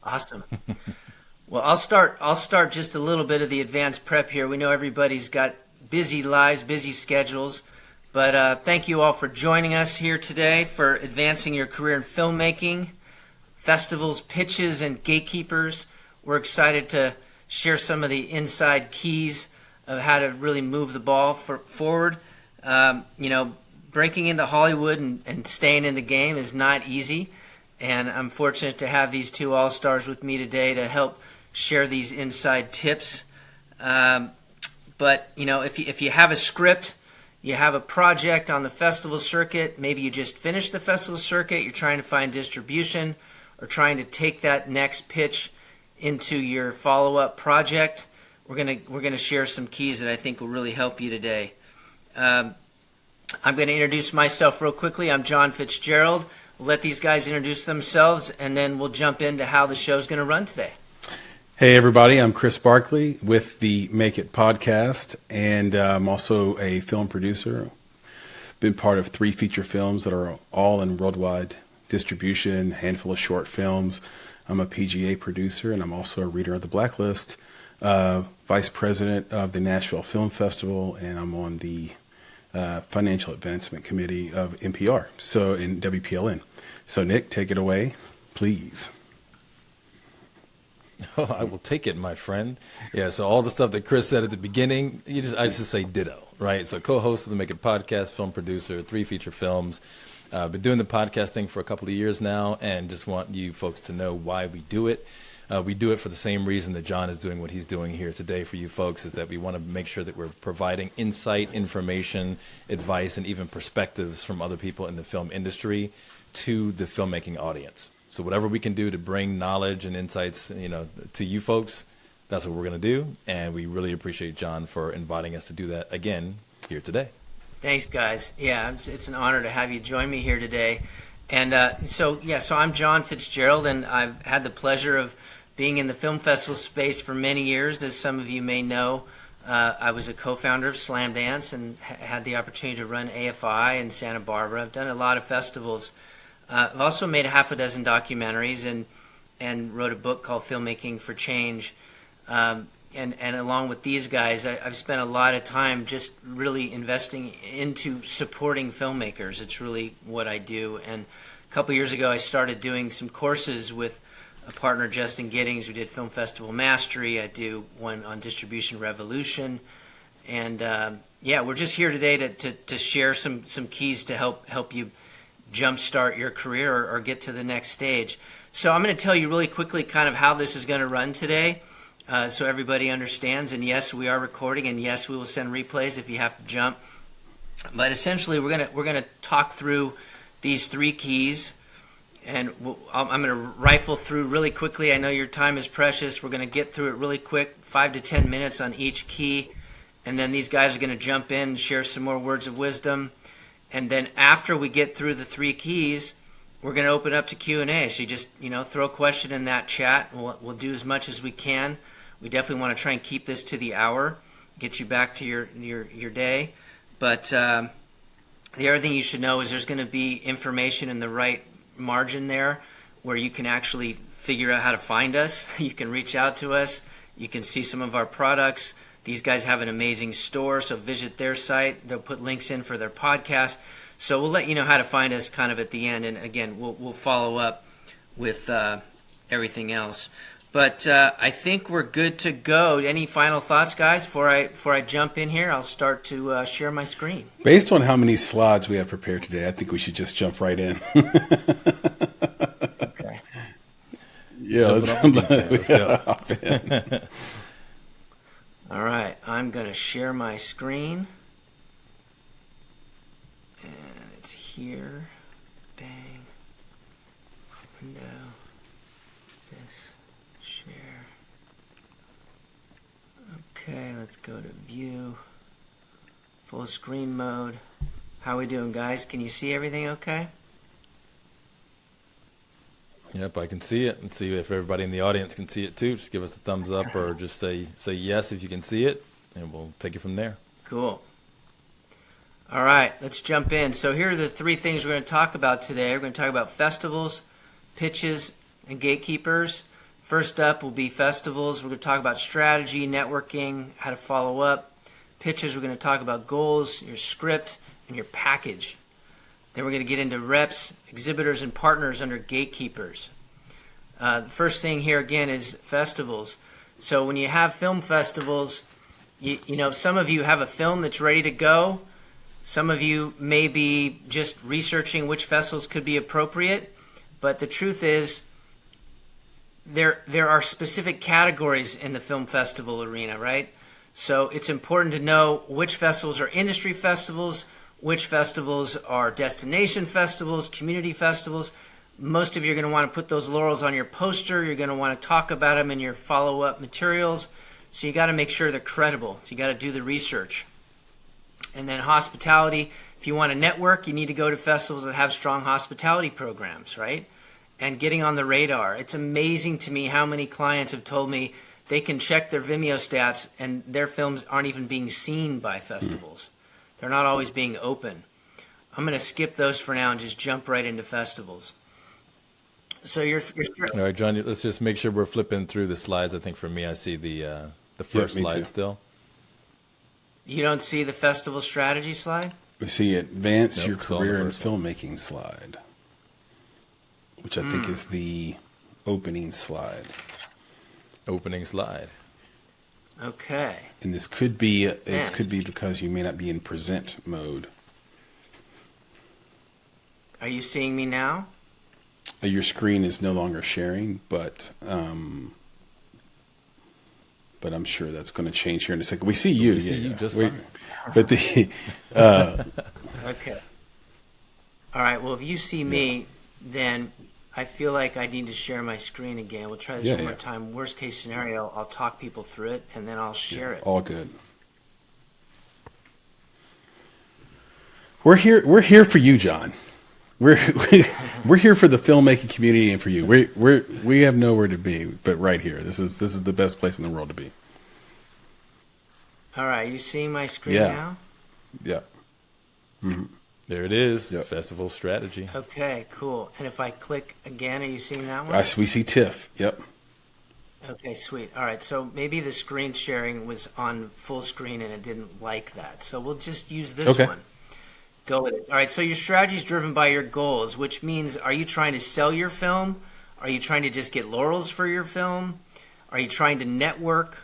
Awesome. Well, I'll start just a little bit of the advanced prep here. We know everybody's got busy lives, busy schedules, but thank you all for joining us here today for advancing your career in filmmaking, festivals, pitches, and gatekeepers. We're excited to share some of the inside keys of how to really move the ball forward. Breaking into Hollywood and staying in the game is not easy, and I'm fortunate to have these two all-stars with me today to help share these inside tips. But if you have a script, you have a project on the festival circuit, maybe you just finished the festival circuit, you're trying to find distribution or trying to take that next pitch into your follow-up project, we're gonna share some keys that I think will really help you today. I'm going to introduce myself real quickly. I'm John Fitzgerald. We'll let these guys introduce themselves, and then we'll jump into how the show's going to run today. Hey, everybody. I'm Chris Barkley with the Make It podcast, and I'm also a film producer. Been part of 3 feature films that are all in worldwide distribution, handful of short films. I'm a PGA producer, and I'm also a reader of the Blacklist, vice president of the Nashville Film Festival, and I'm on the Financial Advancement Committee of NPR, so in WPLN. So Nick, take it away, please. Oh, I will take it, my friend. Yeah, so all the stuff that Chris said at the beginning, I just say ditto, right? So co-host of the Make It podcast, film producer, 3 feature films. Been doing the podcasting for a couple of years now, and just want you folks to know why we do it. We do it for the same reason that John is doing what he's doing here today for you folks, is that we want to make sure that we're providing insight, information, advice, and even perspectives from other people in the film industry to the filmmaking audience. So whatever we can do to bring knowledge and insights, to you folks, that's what we're going to do. And we really appreciate John for inviting us to do that again here today. Thanks, guys. Yeah, it's an honor to have you join me here today. And so I'm John Fitzgerald, and I've had the pleasure of being in the film festival space for many years. As some of you may know, I was a co-founder of Slamdance and had the opportunity to run AFI in Santa Barbara. I've done a lot of festivals. I've also made a half a dozen documentaries and wrote a book called Filmmaking for Change. And along with these guys, I've spent a lot of time just really investing into supporting filmmakers. It's really what I do. And a couple years ago, I started doing some courses with a partner, Justin Giddings. We did Film Festival Mastery. I do one on Distribution Revolution. And we're just here today to share some keys to help you jumpstart your career or get to the next stage. So I'm going to tell you really quickly kind of how this is going to run today. So everybody understands, and yes, we are recording, and yes, we will send replays if you have to jump. But essentially, we're gonna talk through these 3 keys, and I'm gonna rifle through really quickly. I know your time is precious. We're gonna get through it really quick, 5 to 10 minutes on each key, and then these guys are gonna jump in and share some more words of wisdom. And then after we get through the 3 keys, we're gonna open up to Q&A. So you just throw a question in that chat. We'll do as much as we can. We definitely want to try and keep this to the hour, get you back to your day. But the other thing you should know is there's going to be information in the right margin there where you can actually figure out how to find us. You can reach out to us. You can see some of our products. These guys have an amazing store, so visit their site. They'll put links in for their podcast. So we'll let you know how to find us kind of at the end. And again, we'll follow up with everything else. But I think we're good to go. Any final thoughts, guys? Before I jump in here, I'll start to share my screen. Based on how many slides we have prepared today, I think we should just jump right in. Okay. Yeah, let's go. All right, I'm going to share my screen. And it's here. Bang. Window. Okay, let's go to view, full screen mode. How we doing, guys? Can you see everything okay? Yep, I can see it, and see if everybody in the audience can see it too. Just give us a thumbs up or just say yes if you can see it, and we'll take it from there. Cool. All right, let's jump in. So here are the 3 things we're going to talk about today. We're going to talk about festivals, pitches, and gatekeepers. First up will be festivals. We're going to talk about strategy, networking, how to follow up. Pitches, we're going to talk about goals, your script, and your package. Then we're going to get into reps, exhibitors, and partners under gatekeepers. The first thing here, again, is festivals. So when you have film festivals, you know, some of you have a film that's ready to go. Some of you may be just researching which festivals could be appropriate. But the truth is, there are specific categories in the film festival arena, right? So it's important to know which festivals are industry festivals, which festivals are destination festivals, community festivals. Most of you are going to want to put those laurels on your poster. You're going to want to talk about them in your follow-up materials. So you got to make sure they're credible. So you got to do the research. And then hospitality, if you want to network, you need to go to festivals that have strong hospitality programs, right? And getting on the radar. It's amazing to me how many clients have told me they can check their Vimeo stats and their films aren't even being seen by festivals. They're not always being open. I'm going to skip those for now and just jump right into festivals. So you're All right, John, let's just make sure we're flipping through the slides. I think for me, I see the first me slide too. still. You don't see the festival strategy slide? We see advance Nope, your it's all the career in first one. filmmaking slide, which I think is the opening slide. Opening slide. Okay. And this could be Man. could be because you may not be in present mode. Are you seeing me now? Your screen is no longer sharing, but I'm sure that's going to change here in a second. We see you. We see you just fine. But the Okay. All right. Well, if you see me, then I feel like I need to share my screen again. We'll try this one more time. Worst case scenario, I'll talk people through it, and then I'll share it. all good. We're here for you, John. We're here for the filmmaking community and for you. We have nowhere to be but right here. This is the best place in the world to be. All right. You seeing my screen Yeah. now? Yeah. There it is. Yep. Festival strategy. Okay. Cool. And if I click again, are you seeing that one? We see TIFF. Yep. Okay, sweet. All right, so maybe the screen sharing was on full screen and it didn't like that. So we'll just use this Okay. one. Go with it. All right, so your strategy is driven by your goals, which means, are you trying to sell your film? Are you trying to just get laurels for your film? Are you trying to network?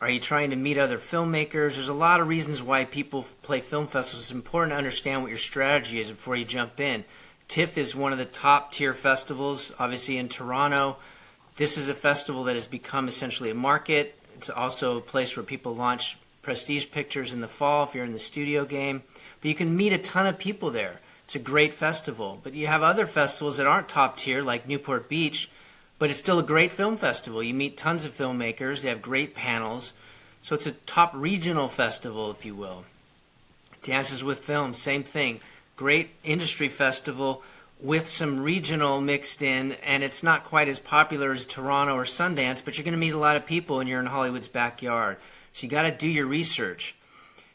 Are you trying to meet other filmmakers? There's a lot of reasons why people play film festivals. It's important to understand what your strategy is before you jump in. TIFF is one of the top tier festivals, obviously in Toronto. This is a festival that has become essentially a market. It's also a place where people launch prestige pictures in the fall if you're in the studio game. But you can meet a ton of people there. It's a great festival. But you have other festivals that aren't top tier, like Newport Beach, but it's still a great film festival. You meet tons of filmmakers. They have great panels. So it's a top regional festival, if you will. Dances with Film, same thing. Great industry festival with some regional mixed in, and it's not quite as popular as Toronto or Sundance, but you're going to meet a lot of people and you're in Hollywood's backyard. So you got to do your research.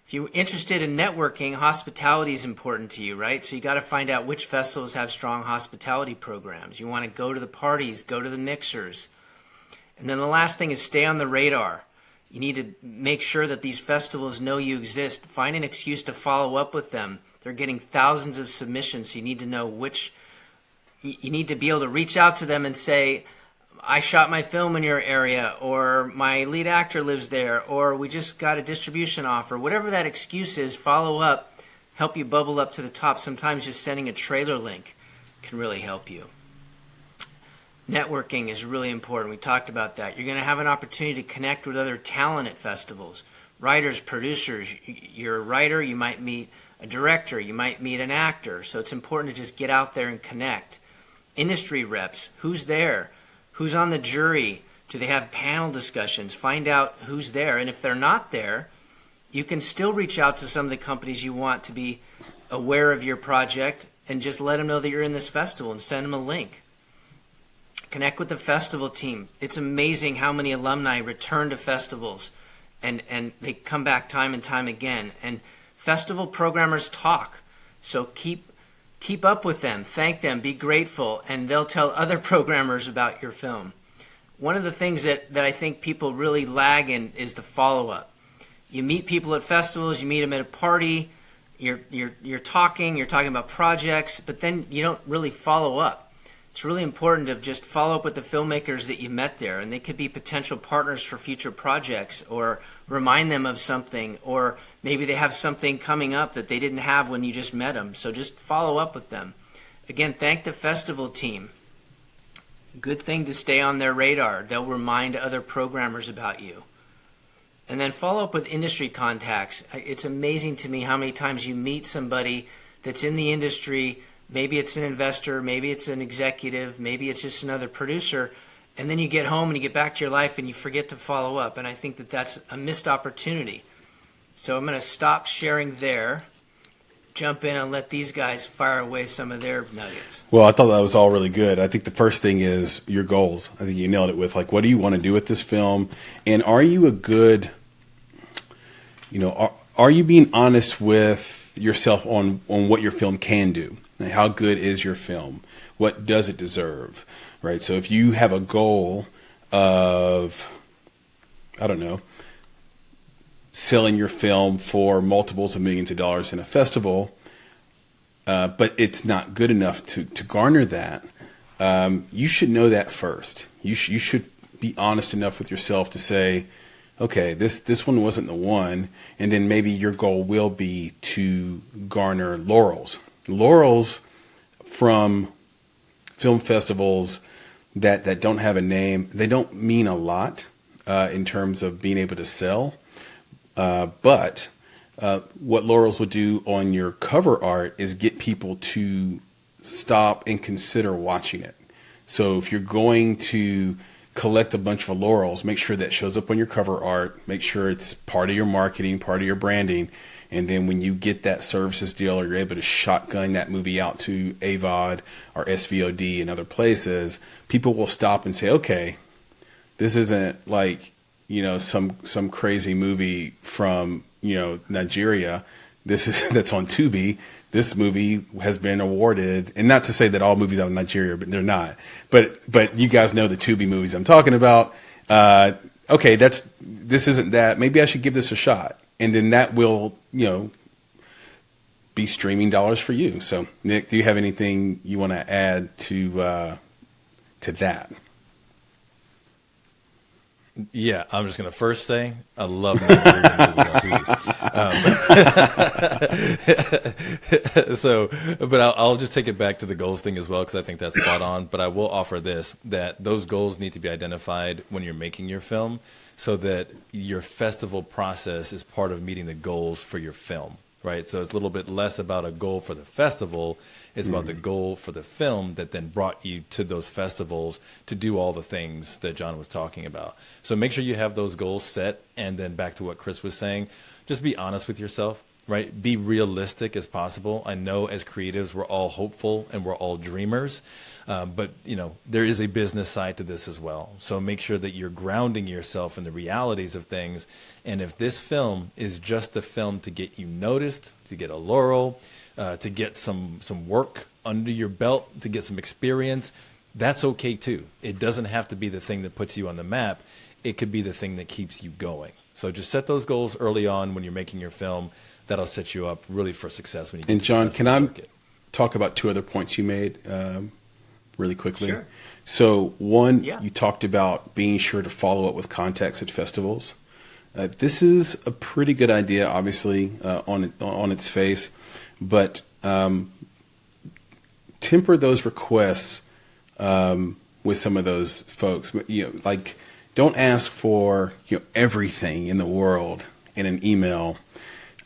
If you're interested in networking, hospitality is important to you, right? So you got to find out which festivals have strong hospitality programs. You want to go to the parties, go to the mixers. And then the last thing is stay on the radar. You need to make sure that these festivals know you exist. Find an excuse to follow up with them. They're getting thousands of submissions, so you need to know which. You need to be able to reach out to them and say, I shot my film in your area, or my lead actor lives there, or we just got a distribution offer. Whatever that excuse is, follow up, help you bubble up to the top. Sometimes just sending a trailer link can really help you. Networking is really important. We talked about that. You're going to have an opportunity to connect with other talent at festivals. Writers, producers. You're a writer, you might meet a director, you might meet an actor. So it's important to just get out there and connect. Industry reps, who's there? Who's on the jury? Do they have panel discussions? Find out who's there. And if they're not there, you can still reach out to some of the companies you want to be aware of your project and just let them know that you're in this festival and send them a link. Connect with the festival team. It's amazing how many alumni return to festivals and they come back time and time again. And festival programmers talk. So keep up with them, thank them, be grateful, and they'll tell other programmers about your film. one of the things that I think people really lag in is the follow-up. You meet people at festivals, you meet them at a party, you're talking about projects, but then you don't really follow up. It's really important to just follow up with the filmmakers that you met there, and they could be potential partners for future projects, or remind them of something, or maybe they have something coming up that they didn't have when you just met them. So just follow up with them. Again, thank the festival team. Good thing to stay on their radar. They'll remind other programmers about you. And then follow up with industry contacts. It's amazing to me how many times you meet somebody that's in the industry. Maybe it's an investor, maybe it's an executive, maybe it's just another producer. And then you get home and you get back to your life and you forget to follow up. And I think that that's a missed opportunity. So I'm going to stop sharing there, jump in and let these guys fire away some of their nuggets. Well, I thought that was all really good. I think the first thing is your goals. I think you nailed it with, like, what do you want to do with this film? And are you a good, are you being honest with yourself on what your film can do? Like, how good is your film? What does it deserve? Right? So if you have a goal of, I don't know, selling your film for multiples of millions of dollars in a festival, but it's not good enough to garner that, you should know that first. You should be honest enough with yourself to say, okay, this one wasn't the one, and then maybe your goal will be to garner laurels. Laurels from film festivals that don't have a name, they don't mean a lot in terms of being able to sell. But what laurels would do on your cover art is get people to stop and consider watching it. So if you're going to collect a bunch of laurels, make sure that shows up on your cover art, make sure it's part of your marketing, part of your branding. And then when you get that services deal, or you're able to shotgun that movie out to AVOD or SVOD and other places, people will stop and say, okay, this isn't like, some crazy movie from, Nigeria. That's on Tubi. This movie has been awarded, and not to say that all movies out of Nigeria, but they're not. But you guys know the Tubi movies I'm talking about. Okay, this isn't that. Maybe I should give this a shot, and then that will, be streaming dollars for you. So, Nick, do you have anything you want to add to that? Yeah, I'm just going to first say I love So, but I'll just take it back to the goals thing as well, because I think that's spot on. But I will offer this, that those goals need to be identified when you're making your film, so that your festival process is part of meeting the goals for your film, right? So it's a little bit less about a goal for the festival. It's about the goal for the film that then brought you to those festivals to do all the things that John was talking about. So make sure you have those goals set. And then back to what Chris was saying, just be honest with yourself, right? Be realistic as possible. I know as creatives, we're all hopeful and we're all dreamers. But, there is a business side to this as well. So make sure that you're grounding yourself in the realities of things. And if this film is just the film to get you noticed, to get a laurel, to get some work under your belt, to get some experience, that's okay too. It doesn't have to be the thing that puts you on the map. It could be the thing that keeps you going. So just set those goals early on when you're making your film. That'll set you up really for success when you get And to John, the can festival I circuit. talk about two other points you made really quickly? Sure. So one, Yeah. you talked about being sure to follow up with contacts at festivals. This is a pretty good idea, obviously, on its face, but temper those requests with some of those folks. Like, don't ask for everything in the world in an email.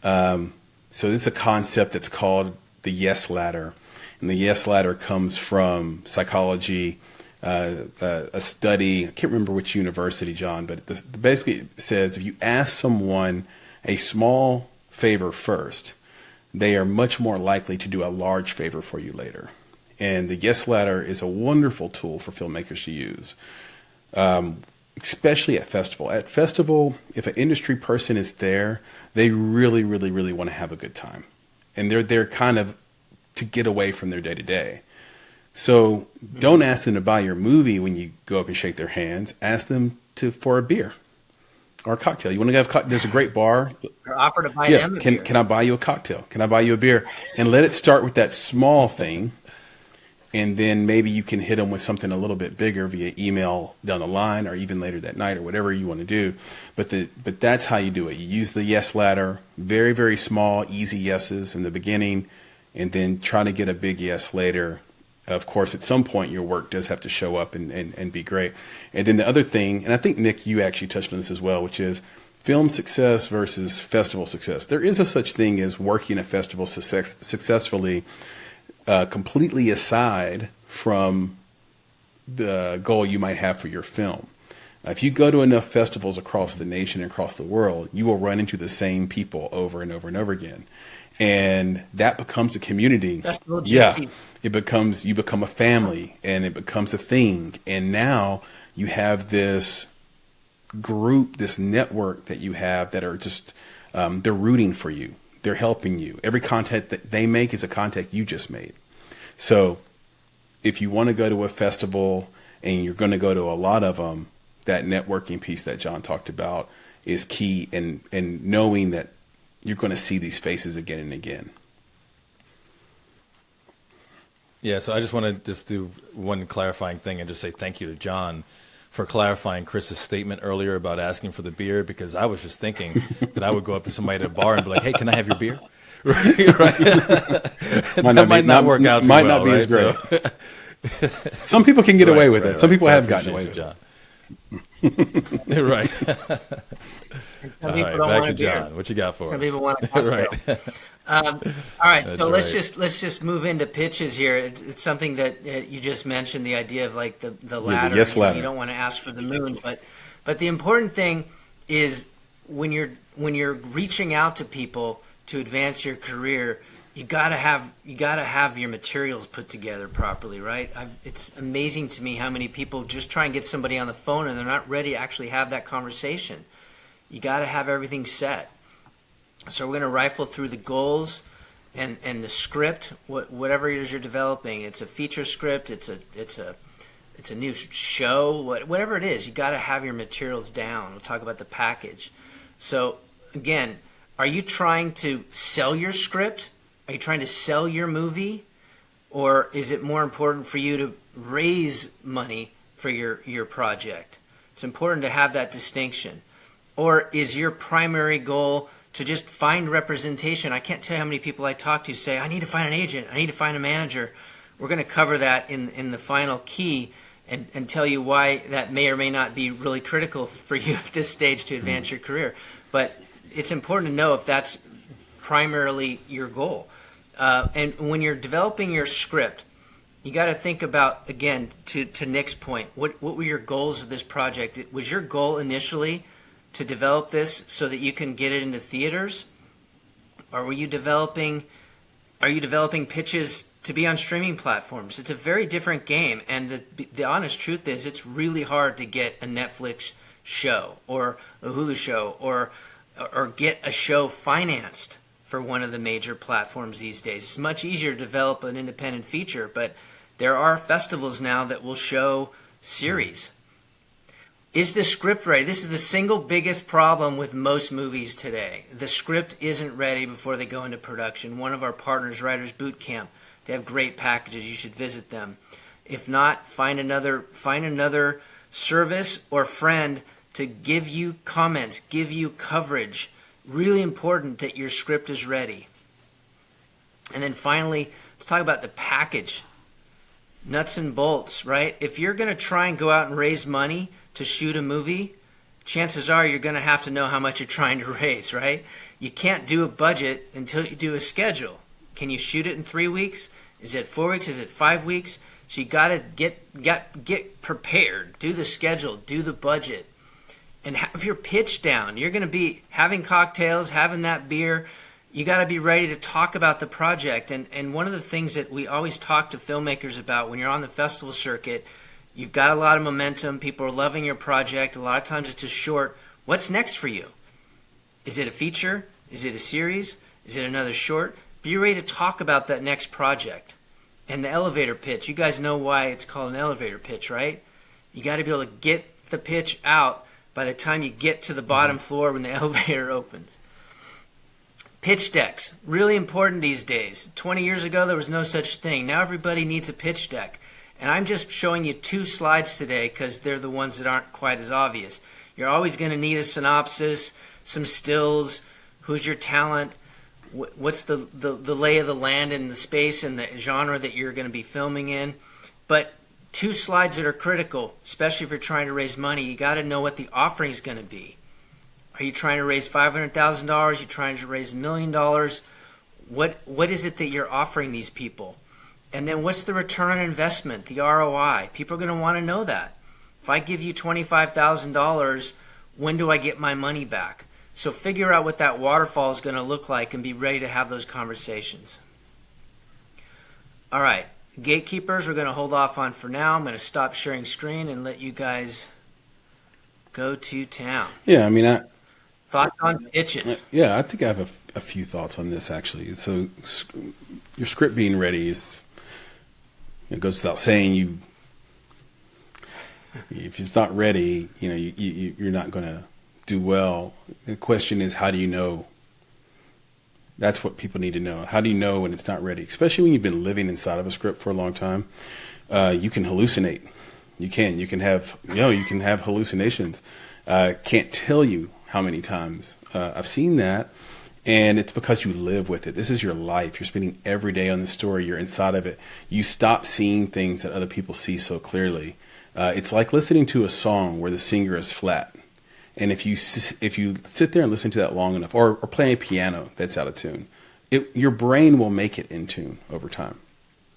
So this is a concept that's called the yes ladder, and the yes ladder comes from psychology. A study, I can't remember which university, John, but basically it says if you ask someone a small favor first, they are much more likely to do a large favor for you later. And the yes ladder is a wonderful tool for filmmakers to use, especially at festival. At festival, if an industry person is there, they really, really, really want to have a good time. And they're there kind of to get away from their day-to-day. So don't ask them to buy your movie when you go up and shake their hands. Ask them for a beer or a cocktail. You want to have there's a great bar. Or offer to buy Yeah, them a beer. can I buy you a cocktail? Can I buy you a beer? And let it start with that small thing, and then maybe you can hit them with something a little bit bigger via email down the line, or even later that night, or whatever you want to do. But that's how you do it. You use the yes ladder, very, very small, easy yeses in the beginning, and then try to get a big yes later. Of course, at some point, your work does have to show up and be great. And then the other thing, and I think, Nick, you actually touched on this as well, which is film success versus festival success. There is a such thing as working a festival successfully, completely aside from the goal you might have for your film. If you go to enough festivals across the nation and across the world, you will run into the same people over and over and over again. And that becomes a community. Festival Yeah, gypsies. you become a family, and it becomes a thing. And now you have this group, this network that you have that are just, they're rooting for you. They're helping you. Every contact that they make is a contact you just made. So if you want to go to a festival, and you're going to go to a lot of them, that networking piece that John talked about is key, and knowing that you're going to see these faces again and again. Yeah, so I just want to just do one clarifying thing and just say thank you to John for clarifying Chris's statement earlier about asking for the beer, because I was just thinking that I would go up to somebody at a bar and be like, "Hey, can I have your beer?" Right? That might not work out too might well, not be right? as great. So, Some people can get away with right, it. Some people So I have gotten appreciate away with you, it. John. Right. Some All people right, don't back want to a beer. John. What you got for Some us? people want a cocktail. Right. All right, That's so let's right. just move into pitches here. It's something that you just mentioned, the idea of like the ladder. yes ladder. You don't want to ask for the moon, but the important thing is when you're reaching out to people to advance your career, you gotta have your materials put together properly, right? It's amazing to me how many people just try and get somebody on the phone and they're not ready to actually have that conversation. You got to have everything set. So we're going to rifle through the goals and the script, whatever it is you're developing. It's a feature script. It's a new show. Whatever it is, you got to have your materials down. We'll talk about the package. So again, are you trying to sell your script? Are you trying to sell your movie? Or is it more important for you to raise money for your project? It's important to have that distinction. Or is your primary goal to just find representation? I can't tell you how many people I talk to say, I need to find an agent, I need to find a manager. We're going to cover that in the final key and tell you why that may or may not be really critical for you at this stage to advance your career. But it's important to know if that's primarily your goal. And when you're developing your script, you got to think about, again, to Nick's point, what were your goals of this project? Was your goal initially to develop this so that you can get it into theaters? Or are you developing pitches to be on streaming platforms? It's a very different game, and the honest truth is it's really hard to get a Netflix show or a Hulu show or get a show financed for one of the major platforms these days. It's much easier to develop an independent feature, but there are festivals now that will show series. Is the script ready? This is the single biggest problem with most movies today. The script isn't ready before they go into production. One of our partners, Writers Boot Camp, they have great packages. You should visit them. If not, find another service or friend to give you comments, give you coverage. Really important that your script is ready. And then finally, let's talk about the package. Nuts and bolts, right? If you're going to try and go out and raise money to shoot a movie, chances are you're going to have to know how much you're trying to raise, right? You can't do a budget until you do a schedule. Can you shoot it in 3 weeks? Is it 4 weeks? Is it 5 weeks? So you got to get prepared, do the schedule, do the budget, and have your pitch down. You're going to be having cocktails, having that beer. You got to be ready to talk about the project. And one of the things that we always talk to filmmakers about when you're on the festival circuit, you've got a lot of momentum. People are loving your project. A lot of times it's just short. What's next for you? Is it a feature? Is it a series? Is it another short? Be ready to talk about that next project. And the elevator pitch, you guys know why it's called an elevator pitch, right? You got to be able to get the pitch out by the time you get to the bottom floor when the elevator opens. Pitch decks, really important these days. 20 years ago, there was no such thing. Now everybody needs a pitch deck. And I'm just showing you 2 slides today because they're the ones that aren't quite as obvious. You're always going to need a synopsis, some stills, who's your talent, what's the lay of the land and the space and the genre that you're going to be filming in. But 2 slides that are critical, especially if you're trying to raise money, you got to know what the offering is going to be. Are you trying to raise $500,000? Are you trying to raise $1 million? What is it that you're offering these people? And then what's the return on investment, the ROI? People are going to want to know that. If I give you $25,000, when do I get my money back? So figure out what that waterfall is going to look like and be ready to have those conversations. All right, gatekeepers we're going to hold off on for now. I'm going to stop sharing screen and let you guys go to town. Yeah, I mean, Thoughts on pitches? yeah, I think I have a few thoughts on this actually. So your script being ready it goes without saying. If it's not ready, you're not going to do well. The question is, how do you know? That's what people need to know. How do you know when it's not ready? Especially when you've been living inside of a script for a long time. You can hallucinate. You can have hallucinations. Can't tell you how many times I've seen that, and it's because you live with it. This is your life. You're spending every day on the story. You're inside of it. You stop seeing things that other people see so clearly. It's like listening to a song where the singer is flat. And if you sit there and listen to that long enough, or play a piano that's out of tune, your brain will make it in tune over time.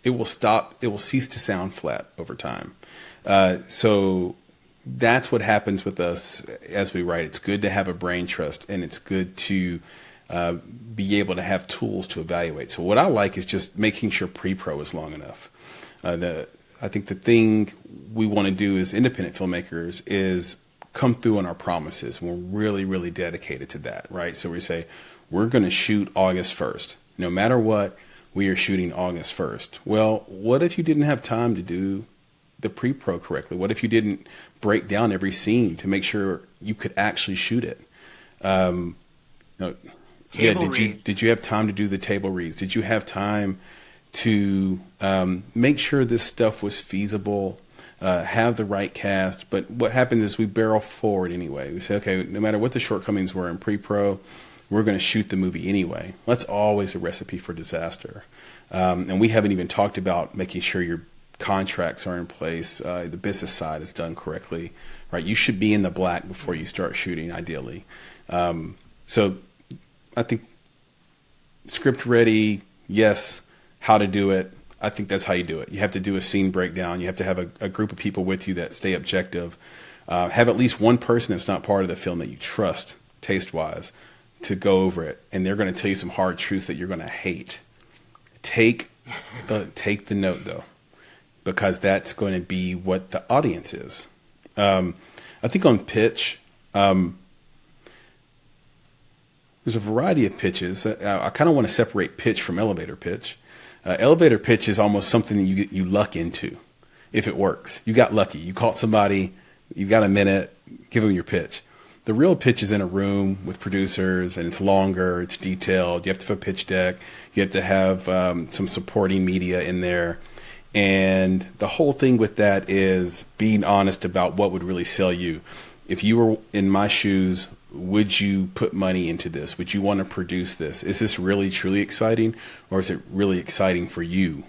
It will cease to sound flat over time. So that's what happens with us as we write. It's good to have a brain trust, and it's good to be able to have tools to evaluate. So what I like is just making sure pre-pro is long enough. I think the thing we want to do as independent filmmakers is come through on our promises. We're really, really dedicated to that, right? So we say, we're going to shoot August 1st. No matter what, we are shooting August 1st. Well, what if you didn't have time to do the pre-pro correctly? What if you didn't break down every scene to make sure you could actually shoot it? Did you have time to do the table reads? Did you have time to make sure this stuff was feasible, have the right cast? But what happens is we barrel forward anyway. We say, okay, no matter what the shortcomings were in pre-pro, we're going to shoot the movie anyway. That's always a recipe for disaster. And we haven't even talked about making sure your contracts are in place, the business side is done correctly, right? You should be in the black before you start shooting, ideally. So I think script ready, yes. How to do it, I think that's how you do it. You have to do a scene breakdown. You have to have a group of people with you that stay objective. Have at least one person that's not part of the film that you trust, taste-wise, to go over it. And they're going to tell you some hard truths that you're going to hate. Take the note, though, because that's going to be what the audience is. I think on pitch, there's a variety of pitches. I kind of want to separate pitch from elevator pitch. Elevator pitch is almost something that you luck into if it works. You got lucky. You caught somebody. You got a minute. Give them your pitch. The real pitch is in a room with producers, and it's longer. It's detailed. You have to have a pitch deck. You have to have some supporting media in there. And the whole thing with that is being honest about what would really sell you. If you were in my shoes, would you put money into this? Would you want to produce this? Is this really, truly exciting, or is it really exciting for you?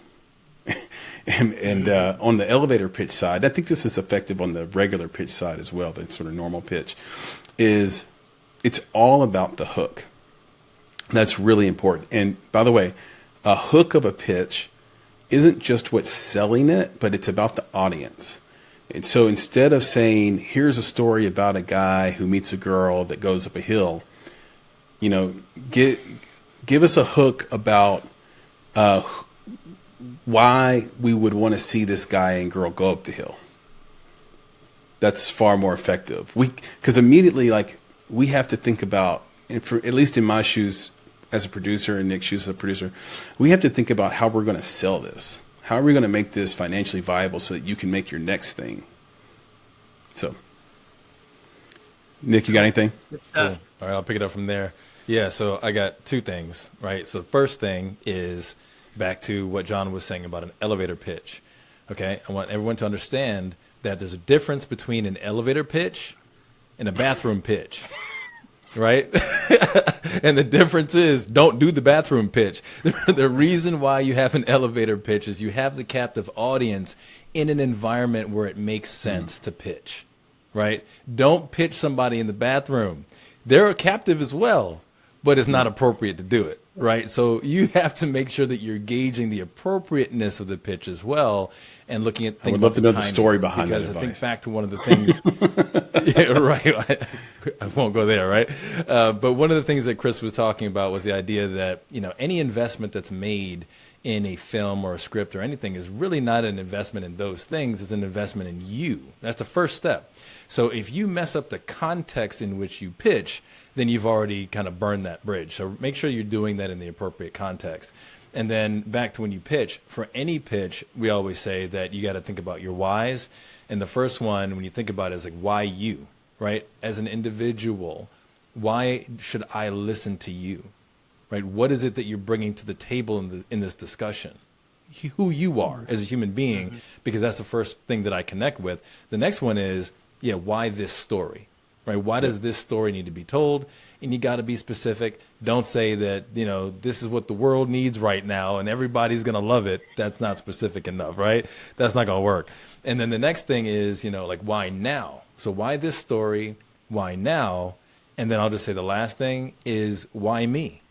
and on the elevator pitch side, I think this is effective on the regular pitch side as well, the sort of normal pitch, is it's all about the hook. That's really important. And by the way, a hook of a pitch isn't just what's selling it, but it's about the audience. And so instead of saying, here's a story about a guy who meets a girl that goes up a hill, give us a hook about why we would want to see this guy and girl go up the hill. That's far more effective. Because immediately, we have to think about, and for at least in my shoes as a producer and Nick's shoes as a producer, we have to think about how we're going to sell this. How are we going to make this financially viable so that you can make your next thing? So, Nick, you got anything? Cool. All right, I'll pick it up from there. Yeah, so I got two things, right? So the first thing is back to what John was saying about an elevator pitch. Okay, I want everyone to understand that there's a difference between an elevator pitch and a bathroom pitch. Right? And the difference is, don't do the bathroom pitch. The reason why you have an elevator pitch is you have the captive audience in an environment where it makes sense to pitch, right? Don't pitch somebody in the bathroom. They're a captive as well, but it's not appropriate to do it, right? So you have to make sure that you're gauging the appropriateness of the pitch as well, and looking at things. I would love to know the story behind that because advice. I think back to one of the things. Yeah, right. I won't go there, right? But one of the things that Chris was talking about was the idea that, you know, any investment that's made in a film or a script or anything is really not an investment in those things. It's an investment in you. That's the first step. So if you mess up the context in which you pitch, then you've already kind of burned that bridge. So make sure you're doing that in the appropriate context. And then back to when you pitch, for any pitch, we always say that you got to think about your whys. And the first one, when you think about it, is like, why you, right? As an individual, why should I listen to you, right? What is it that you're bringing to the table in this discussion? Who you are as a human being, because that's the first thing that I connect with. The next one is, yeah, why this story, right? Why does this story need to be told? And you got to be specific. Don't say that, you know, this is what the world needs right now and everybody's going to love it. That's not specific enough, right? That's not going to work. And then the next thing is, you know, like, why now? So why this story? Why now? And then I'll just say the last thing is, why me,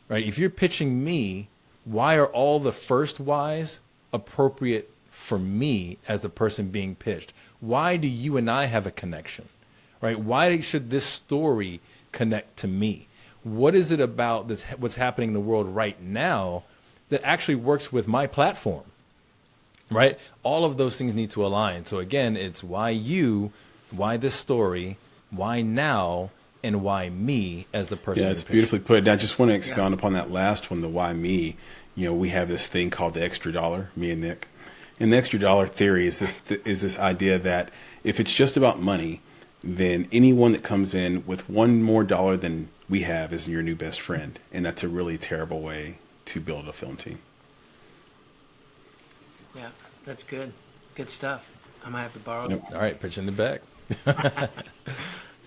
right? If you're pitching me, why are all the first whys appropriate for me as the person being pitched? Why do you and I have a connection, right? Why should this story connect to me? What is it about this, what's happening in the world right now, that actually works with my platform, right? All of those things need to align. So again, it's why you, why this story, why now, and why me as the person. Yeah, it's beautifully put. I just want to expound upon that last one, the why me. You know, we have this thing called the extra dollar, me and Nick. And the extra dollar theory is this idea that if it's just about money, then anyone that comes in with one more dollar than we have is your new best friend. And that's a really terrible way to build a film team. Yeah, that's good. Good stuff. I might have to borrow Yep. All right, pitch in the back.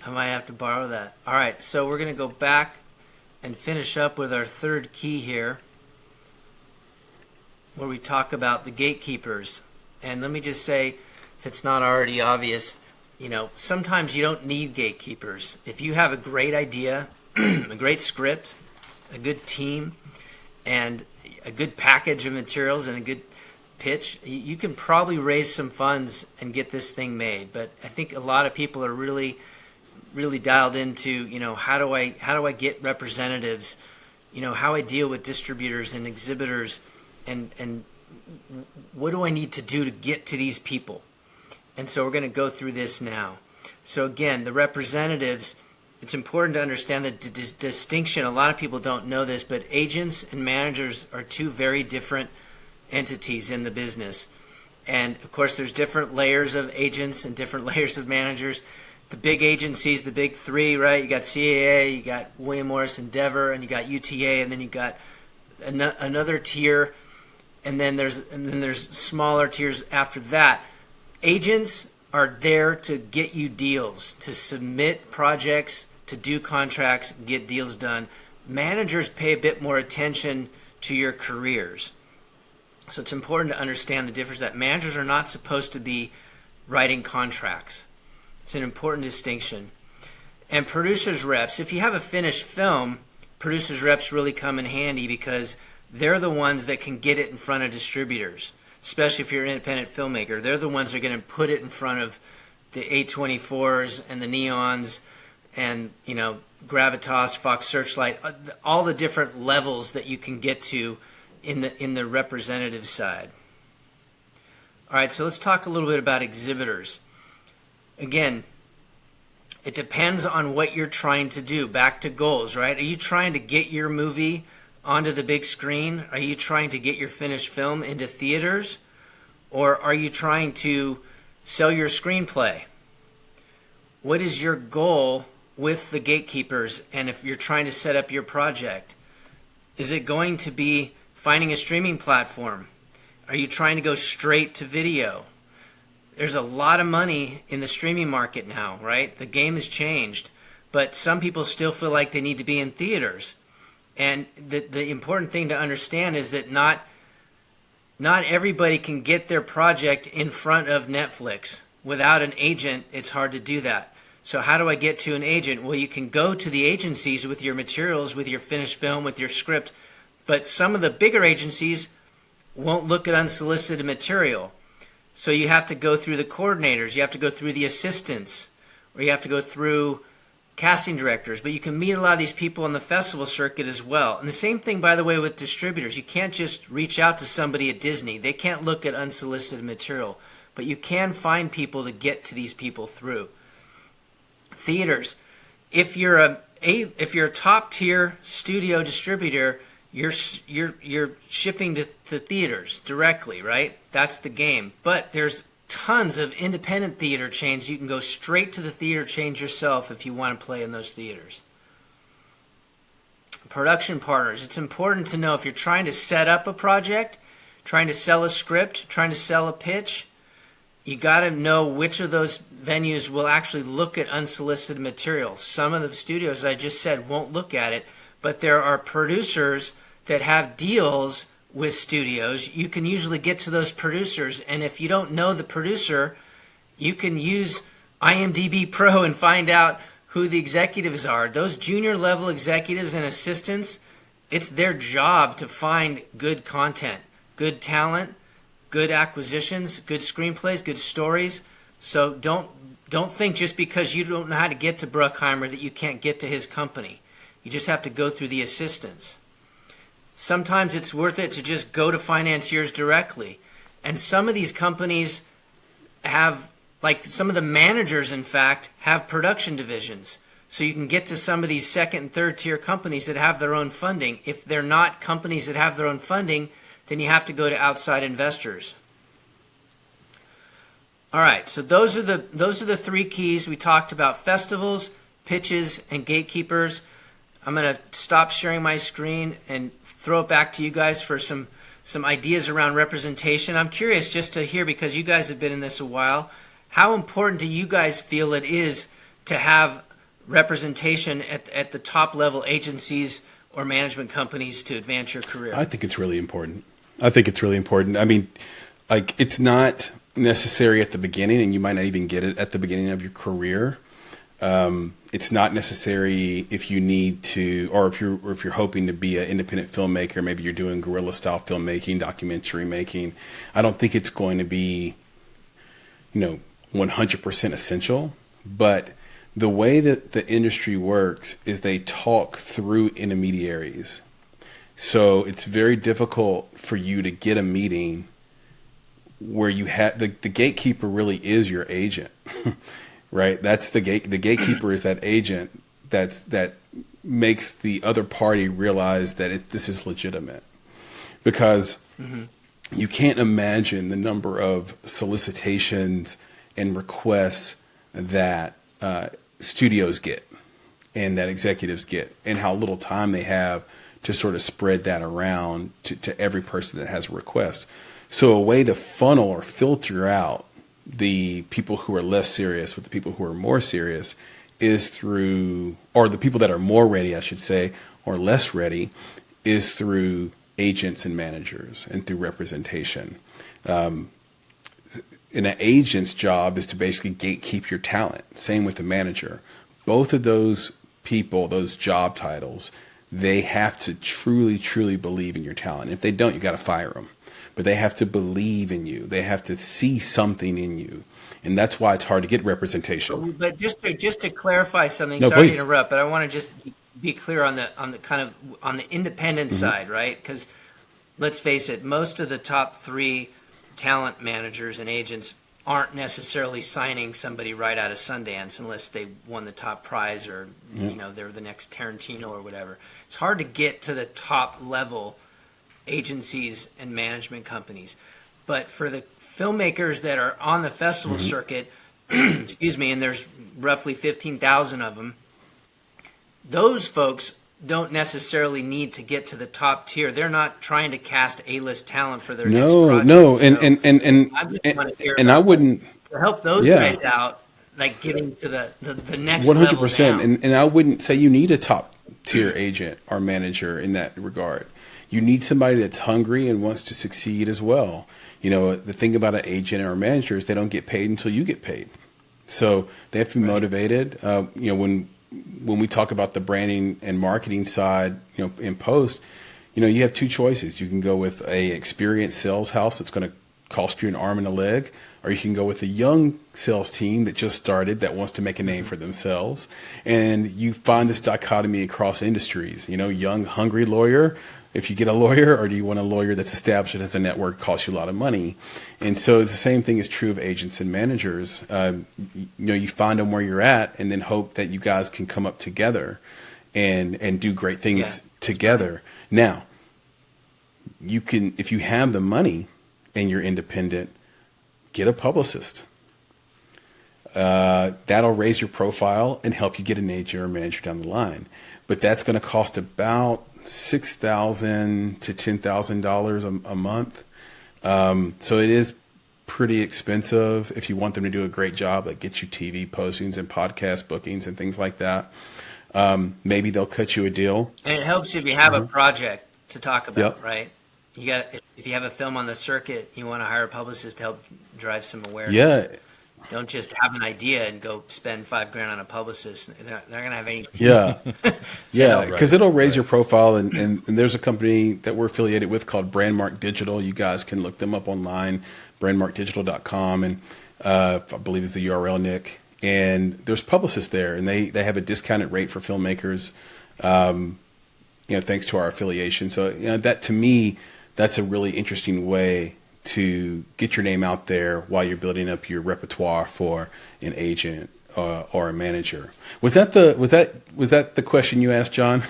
I might have to borrow that. All right, so we're going to go back and finish up with our third key here, where we talk about the gatekeepers. And let me just say, if it's not already obvious, you know, sometimes you don't need gatekeepers. If you have a great idea, a great script, a good team, and a good package of materials and a good pitch, you can probably raise some funds and get this thing made. But I think a lot of people are really dialed into, you know, how do I get representatives, you know, how I deal with distributors and exhibitors, and what do I need to do to get to these people? And so we're going to go through this now. So again, the representatives, it's important to understand the distinction. A lot of people don't know this, but agents and managers are two very different entities in the business. And of course, there's different layers of agents and different layers of managers. The big agencies, the big three, right? You got CAA, you got William Morris Endeavor, and you got UTA, and then you got another tier, and then there's smaller tiers after that. Agents are there to get you deals, to submit projects, to do contracts, get deals done. Managers pay a bit more attention to your careers. So it's important to understand the difference, that managers are not supposed to be writing contracts. It's an important distinction. And producers reps, if you have a finished film, producers reps really come in handy because they're the ones that can get it in front of distributors, especially if you're an independent filmmaker. They're the ones that are going to put it in front of the A24s and the Neons and, you know, Gravitas, Fox Searchlight, all the different levels that you can get to in the representative side. All right, so let's talk a little bit about exhibitors. Again, it depends on what you're trying to do. Back to goals, right? Are you trying to get your movie onto the big screen? Are you trying to get your finished film into theaters? Or are you trying to sell your screenplay? What is your goal with the gatekeepers? And if you're trying to set up your project, is it going to be finding a streaming platform? Are you trying to go straight to video? There's a lot of money in the streaming market now, right? The game has changed, but some people still feel like they need to be in theaters. And the important thing to understand is that not everybody can get their project in front of Netflix. Without an agent, it's hard to do that. So how do I get to an agent? Well, you can go to the agencies with your materials, with your finished film, with your script, but some of the bigger agencies won't look at unsolicited material. So you have to go through the coordinators, you have to go through the assistants, or you have to go through casting directors. But you can meet a lot of these people on the festival circuit as well. And the same thing, by the way, with distributors. You can't just reach out to somebody at Disney. They can't look at unsolicited material. But you can find people to get to these people through. Theaters. If you're a top tier studio distributor, you're shipping to theaters directly, right? That's the game. But there's tons of independent theater chains. You can go straight to the theater chains yourself if you want to play in those theaters. Production partners. It's important to know if you're trying to set up a project, trying to sell a script, trying to sell a pitch, you got to know which of those venues will actually look at unsolicited material. Some of the studios, as I just said, won't look at it, but there are producers that have deals with studios. You can usually get to those producers, and if you don't know the producer, you can use IMDb Pro and find out who the executives are. Those junior level executives and assistants, it's their job to find good content, good talent, good acquisitions, good screenplays, good stories. So don't think just because you don't know how to get to Bruckheimer that you can't get to his company. You just have to go through the assistants. Sometimes it's worth it to just go to financiers directly. And some of these companies have, like some of the managers, in fact, have production divisions. So you can get to some of these second and third tier companies that have their own funding. If they're not companies that have their own funding, then you have to go to outside investors. All right, so those are the three keys. We talked about festivals, pitches, and gatekeepers. I'm going to stop sharing my screen and throw it back to you guys for some ideas around representation. I'm curious just to hear, because you guys have been in this a while, how important do you guys feel it is to have representation at the top level agencies or management companies to advance your career? I think it's really important. I mean, like, it's not necessary at the beginning, and you might not even get it at the beginning of your career. It's not necessary if you need to, or if you're hoping to be an independent filmmaker. Maybe you're doing guerrilla style filmmaking, documentary making. I don't think it's going to be, 100% essential. But the way that the industry works is they talk through intermediaries. So it's very difficult for you to get a meeting where you have the gatekeeper really is your agent, right? That's the gatekeeper is that agent that makes the other party realize that this is legitimate, because you can't imagine the number of solicitations and requests that studios get and that executives get, and how little time they have to sort of spread that around to every person that has a request. So a way to funnel or filter out the people who are less serious with the people who are more serious is through, or the people that are more ready, I should say, or less ready, is through agents and managers and through representation. And an agent's job is to basically gatekeep your talent. Same with the manager. Both of those people, those job titles, they have to truly, truly believe in your talent. If they don't, you got to fire them. But they have to believe in you. They have to see something in you, and that's why it's hard to get representation. But just to clarify something, No, sorry please. to interrupt, but I want to just be clear on the independent side, right? Because let's face it, most of the top 3 talent managers and agents aren't necessarily signing somebody right out of Sundance unless they won the top prize or they're the next Tarantino or whatever. It's hard to get to the top level agencies and management companies. But for the filmmakers that are on the festival circuit, excuse me, and there's roughly 15,000 of them, those folks don't necessarily need to get to the top tier. They're not trying to cast A-list talent for their next project. No, So and I wouldn't to help those guys out, like getting to the next 100%. level down. And I wouldn't say you need a top tier agent or manager in that regard. You need somebody that's hungry and wants to succeed as well. The thing about an agent or a manager is they don't get paid until you get paid. So they have to be motivated. When we talk about the branding and marketing side, in post, you have two choices. You can go with a experienced sales house that's going to cost you an arm and a leg, or you can go with a young sales team that just started that wants to make a name for themselves. And you find this dichotomy across industries, young, hungry lawyer. If you get a lawyer, or do you want a lawyer that's established as a network, costs you a lot of money? And so the same thing is true of agents and managers. You find them where you're at, and then hope that you guys can come up together and do great things together. Now, you can, if you have the money and you're independent, get a publicist. That'll raise your profile and help you get an agent or manager down the line. But that's going to cost about $6,000 to $10,000 a month. So it is pretty expensive if you want them to do a great job, like get you TV postings and podcast bookings and things like that. Maybe they'll cut you a deal. And it helps if you have a project to talk about, right? If you have a film on the circuit, you want to hire a publicist to help drive some awareness. Yeah. Don't just have an idea and go spend $5,000 on a publicist. They're not going to have any. Yeah, because it'll raise your profile. And there's a company that we're affiliated with called Brandmark Digital. You guys can look them up online, brandmarkdigital.com, and I believe is the URL, Nick. And there's publicists there, and they have a discounted rate for filmmakers. Thanks to our affiliation. So that, to me, that's a really interesting way to get your name out there while you're building up your repertoire for an agent or a manager. Was that the question you asked, John?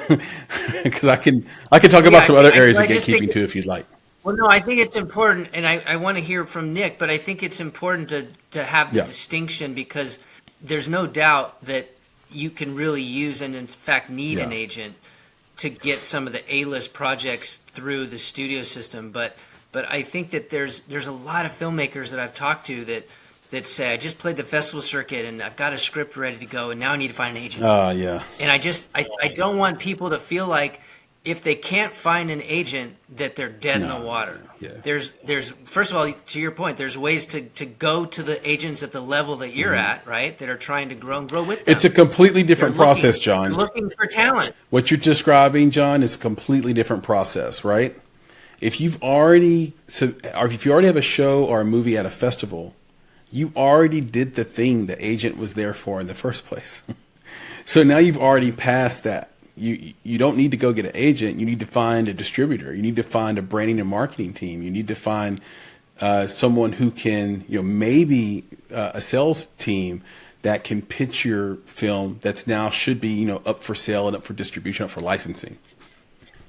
Because I can talk about some other areas of gatekeeping too, if you'd like. Well, no, I think it's important, and I want to hear from Nick, but I think it's important to have the distinction, because there's no doubt that you can really use and in fact need an agent to get some of the A-list projects through the studio system. But I think that there's a lot of filmmakers that I've talked to that say, I just played the festival circuit and I've got a script ready to go and now I need to find an agent. And I don't want people to feel like if they can't find an agent that they're dead in the water. There's first of all, to your point, there's ways to go to the agents at the level that you're at, right? That are trying to grow with them. It's a completely different process, John. They're looking for talent. What you're describing, John, is a completely different process, right? If you already have a show or a movie at a festival, you already did the thing the agent was there for in the first place. So now you've already passed that. You don't need to go get an agent. You need to find a distributor. You need to find a branding and marketing team. You need to find someone who can, maybe a sales team that can pitch your film that's now should be, up for sale and up for distribution, up for licensing.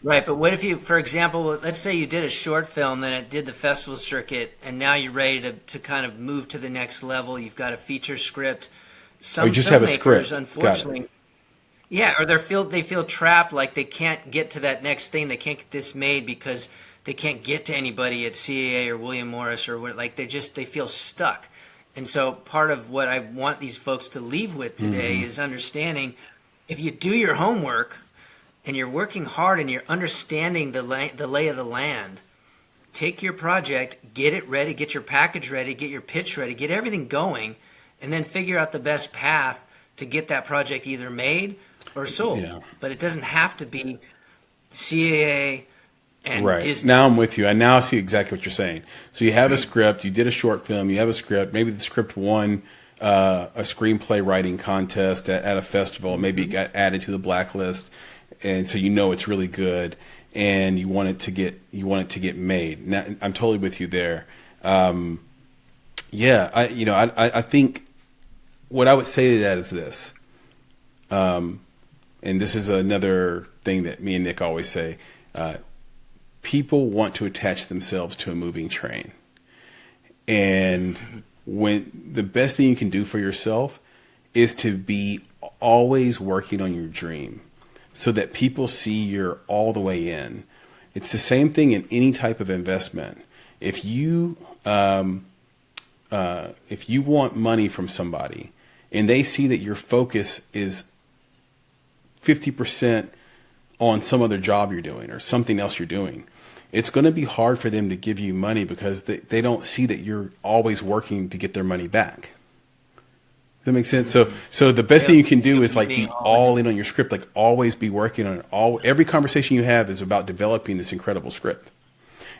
Right, but what if you, for example, let's say you did a short film, then it did the festival circuit, and now you're ready to kind of move to the next level. You've got a feature script. Some you just have a script. Unfortunately, or they feel trapped, like they can't get to that next thing. They can't get this made because they can't get to anybody at CAA or William Morris or what. Like they feel stuck. And so part of what I want these folks to leave with today is understanding, if you do your homework and you're working hard and you're understanding the lay of the land, take your project, get it ready, get your package ready, get your pitch ready, get everything going, and then figure out the best path to get that project either made or sold. But it doesn't have to be CAA and Disney. Now I'm with you. I now see exactly what you're saying. So you have a script, you did a short film, you have a script, maybe the script won a screenplay writing contest at a festival, maybe it got added to the blacklist, and so it's really good, and you want it to get made. Now I'm totally with you there. Yeah, I think what I would say to that is this, and this is another thing that me and Nick always say. People want to attach themselves to a moving train. And when the best thing you can do for yourself is to be always working on your dream so that people see you're all the way in. It's the same thing in any type of investment. If you want money from somebody and they see that your focus is 50% on some other job you're doing or something else you're doing, it's going to be hard for them to give you money because they don't see that you're always working to get their money back. Does that make sense? So the best thing you can do is like be all in on your script, like always be working on it. Every conversation you have is about developing this incredible script.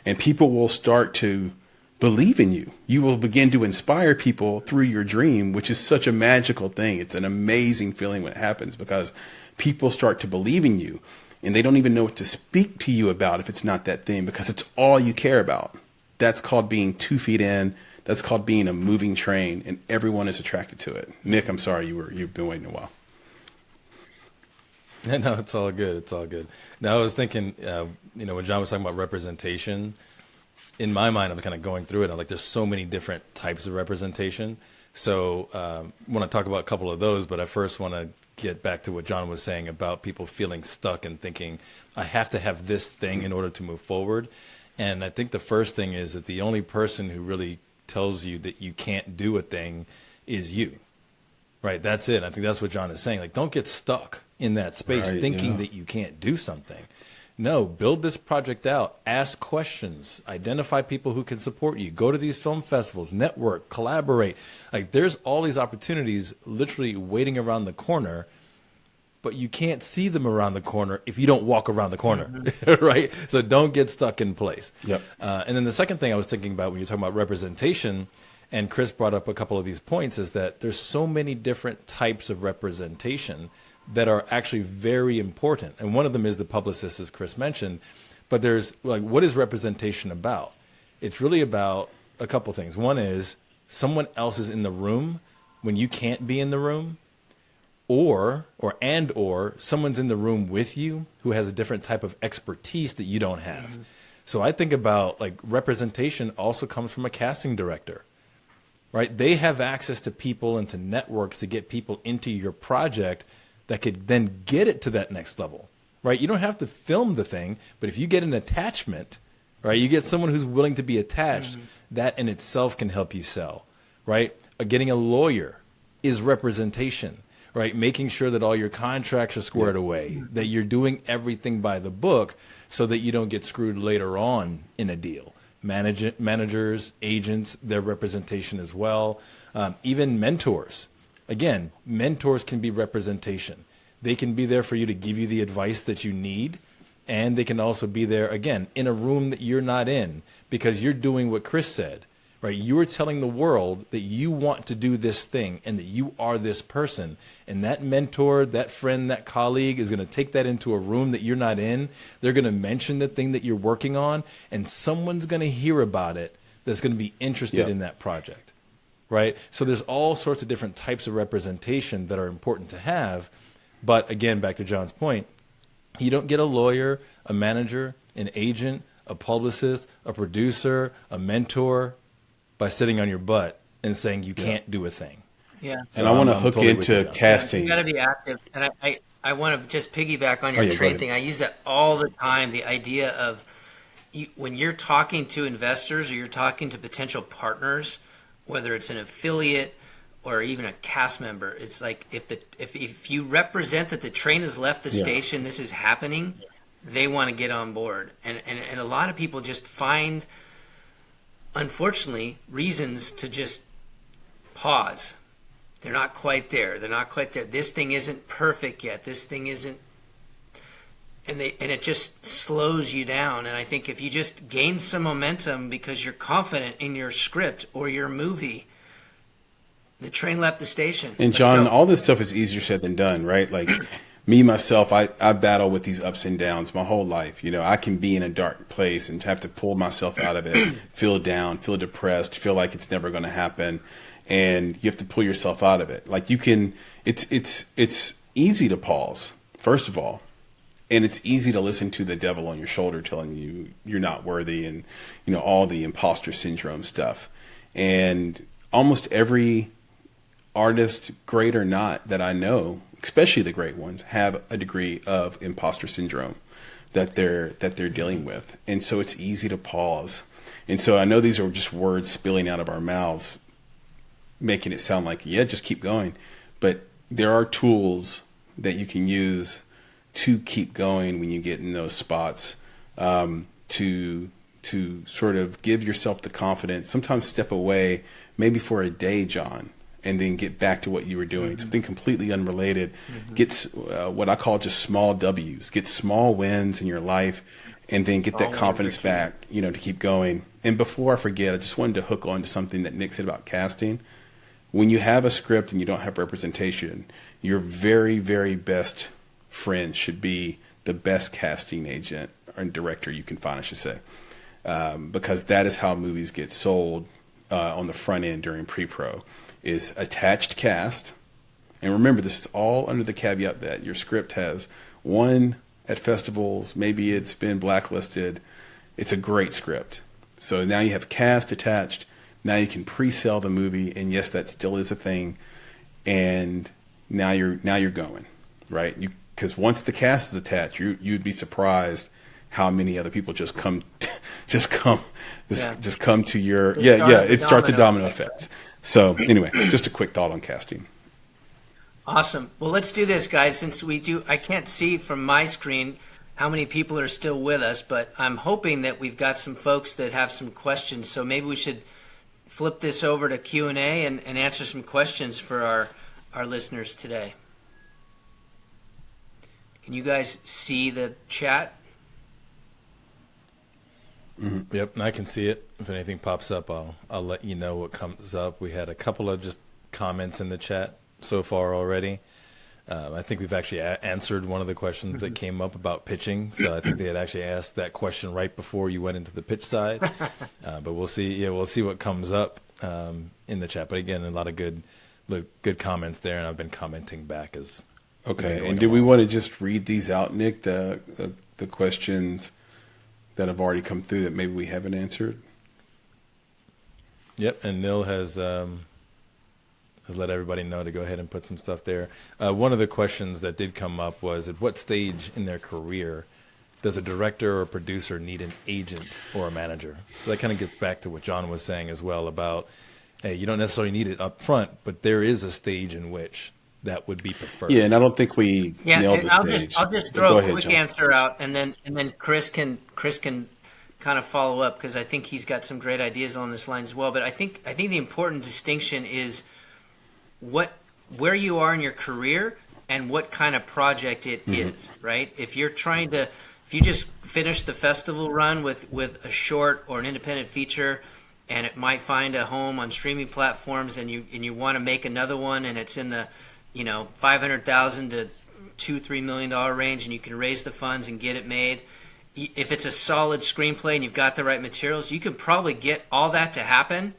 And people will start to believe in you. You will begin to inspire people through your dream, which is such a magical thing. It's an amazing feeling when it happens because people start to believe in you. And they don't even know what to speak to you about if it's not that thing, because it's all you care about. That's called being 2 feet in. That's called being a moving train, and everyone is attracted to it. Nick, I'm sorry you've been waiting a while. No, it's all good. It's all good. Now I was thinking, when John was talking about representation, in my mind, I'm kind of going through it. I'm like, there's so many different types of representation. So I want to talk about a couple of those, but I first want to get back to what John was saying about people feeling stuck and thinking, I have to have this thing in order to move forward. And I think the first thing is that the only person who really tells you that you can't do a thing is you, right? That's it. I think that's what John is saying. Like, don't get stuck in that space thinking that you can't do something. No, build this project out, ask questions, identify people who can support you, go to these film festivals, network, collaborate. Like, there's all these opportunities literally waiting around the corner, but you can't see them around the corner if you don't walk around the corner, right? So don't get stuck in place. Yep. And then the second thing I was thinking about when you're talking about representation, and Chris brought up a couple of these points, is that there's so many different types of representation that are actually very important. And one of them is the publicist, as Chris mentioned. But there's, like, what is representation about? It's really about a couple things. One is someone else is in the room when you can't be in the room, or someone's in the room with you who has a different type of expertise that you don't have. Mm-hmm. So I think about, like, representation also comes from a casting director, right? They have access to people and to networks to get people into your project that could then get it to that next level, right? You don't have to film the thing, but if you get an attachment, right, you get someone who's willing to be attached, that in itself can help you sell, right? Getting a lawyer is representation, right? Making sure that all your contracts are squared away, that you're doing everything by the book so that you don't get screwed later on in a deal. Managers, agents, their representation as well. Even mentors. Again, mentors can be representation. They can be there for you to give you the advice that you need, and they can also be there, again, in a room that you're not in, because you're doing what Chris said, right? You are telling the world that you want to do this thing and that you are this person. And that mentor, that friend, that colleague is going to take that into a room that you're not in. They're going to mention the thing that you're working on, and someone's going to hear about it that's going to be interested in that project. Right? So there's all sorts of different types of representation that are important to have. But again, back to John's point, you don't get a lawyer, a manager, an agent, a publicist, a producer, a mentor by sitting on your butt and saying you can't do a thing. Yeah. So and I want to hook totally into casting. You got to be active. And I want to just piggyback on your train thing. I use that all the time, the idea of when you're talking to investors or you're talking to potential partners, whether it's an affiliate or even a cast member, it's like if you represent that the train has left the station, this is happening, they want to get on board. And a lot of people just find, unfortunately, reasons to just pause. They're not quite there. They're not quite there. This thing isn't perfect yet. This thing isn't. And it just slows you down. And I think if you just gain some momentum because you're confident in your script or your movie, the train left the station. And John, all this stuff is easier said than done, right? Like me myself, I battle with these ups and downs my whole life. You know, I can be in a dark place and have to pull myself out of it, feel down, feel depressed, feel like it's never going to happen, and you have to pull yourself out of it. Like, you can, it's easy to pause, first of all, and it's easy to listen to the devil on your shoulder telling you you're not worthy, and, you know, all the imposter syndrome stuff. And almost every artist, great or not, that I know, especially the great ones, have a degree of imposter syndrome that they're dealing with. And so it's easy to pause. And so I know these are just words spilling out of our mouths, making it sound like, yeah, just keep going. But there are tools that you can use to keep going when you get in those spots, to sort of give yourself the confidence, sometimes step away, maybe for a day, John, and then get back to what you were doing, something completely unrelated. Get what I call just small W's, get small wins in your life, and then get that confidence back, you know, to keep going. And before I forget, I just wanted to hook on to something that Nick said about casting. When you have a script and you don't have representation, your very, very best friend should be the best casting agent or director you can find, I should say, because that is how movies get sold on the front end during pre-pro. Is attached cast. And remember, this is all under the caveat that your script has won at festivals, maybe it's been blacklisted. It's a great script. So now you have cast attached. Now you can pre-sell the movie, and yes, that still is a thing. And now you're going, right? Because once the cast is attached, you'd be surprised how many other people just come to your it starts a domino effect. So anyway, just a quick thought on casting. Awesome. Well, let's do this, guys. Since I can't see from my screen how many people are still with us, but I'm hoping that we've got some folks that have some questions. So maybe we should flip this over to Q&A and answer some questions for our listeners today. Can you guys see the chat? Mm-hmm. Yep, and I can see it. If anything pops up, I'll let you know what comes up. We had a couple of just comments in the chat so far already. I think we've actually answered one of the questions that came up about pitching. So I think they had actually asked that question right before you went into the pitch side. But we'll see. Yeah, we'll see what comes up in the chat. But again, a lot of good comments there, and I've been commenting back as. Okay, and do we want to just read these out, Nick? The questions that have already come through that maybe we haven't answered. Yep, and Nil has let everybody know to go ahead and put some stuff there. One of the questions that did come up was, at what stage in their career does a director or producer need an agent or a manager? So that kind of gets back to what John was saying as well about, hey, you don't necessarily need it up front, but there is a stage in which that would be preferred. Yeah, and I don't think we nailed the stage. I'll just throw a quick answer out, and then Chris can kind of follow up, because I think he's got some great ideas on this line as well. But I think the important distinction is where you are in your career and what kind of project it is, right? If you just finished the festival run with a short or an independent feature, and it might find a home on streaming platforms, and you want to make another one, and it's in the $500,000 to $2-3 million range, and you can raise the funds and get it made. If it's a solid screenplay and you've got the right materials, you can probably get all that to happen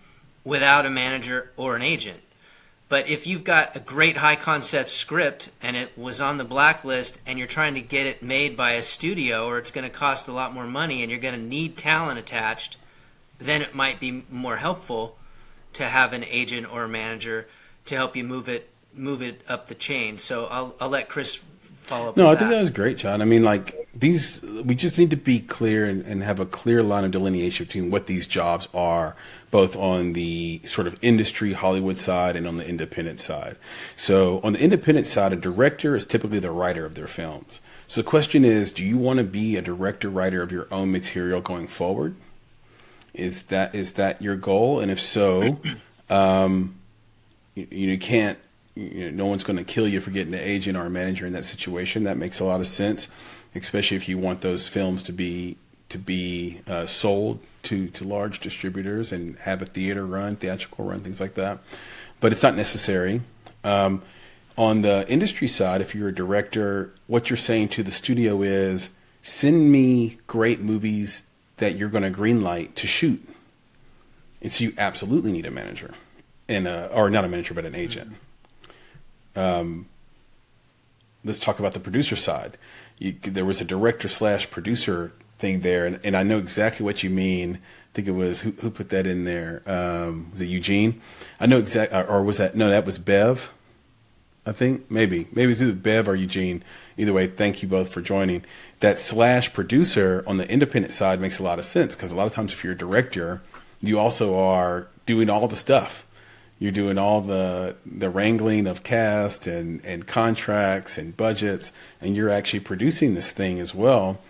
without a manager or an agent. But if you've got a great high concept script and it was on the blacklist, and you're trying to get it made by a studio, or it's going to cost a lot more money and you're going to need talent attached, then it might be more helpful to have an agent or a manager to help you move it up the chain. So I'll let Chris follow up. No, I think that was great, John. I mean, like, we just need to be clear and have a clear line of delineation between what these jobs are, both on the sort of industry Hollywood side and on the independent side. So on the independent side, a director is typically the writer of their films. So the question is, do you want to be a director writer of your own material going forward? Is that your goal? And if so, you can't. No one's going to kill you for getting an agent or a manager in that situation. That makes a lot of sense, especially if you want those films to be sold to large distributors and have a theatrical run, things like that. But it's not necessary. On the industry side, if you're a director, what you're saying to the studio is, send me great movies that you're going to greenlight to shoot. And so you absolutely need a manager, or not a manager, but an agent. Let's talk about the producer side. There was a director/producer thing there, and I know exactly what you mean. I think it was, who put that in there? Was it Eugene? I know or was that, no, that was Bev. I think maybe it's either Bev or Eugene. Either way, thank you both for joining. That /producer on the independent side makes a lot of sense, because a lot of times if you're a director, you also are doing all the stuff. You're doing all the wrangling of cast and contracts and budgets, and you're actually producing this thing as well.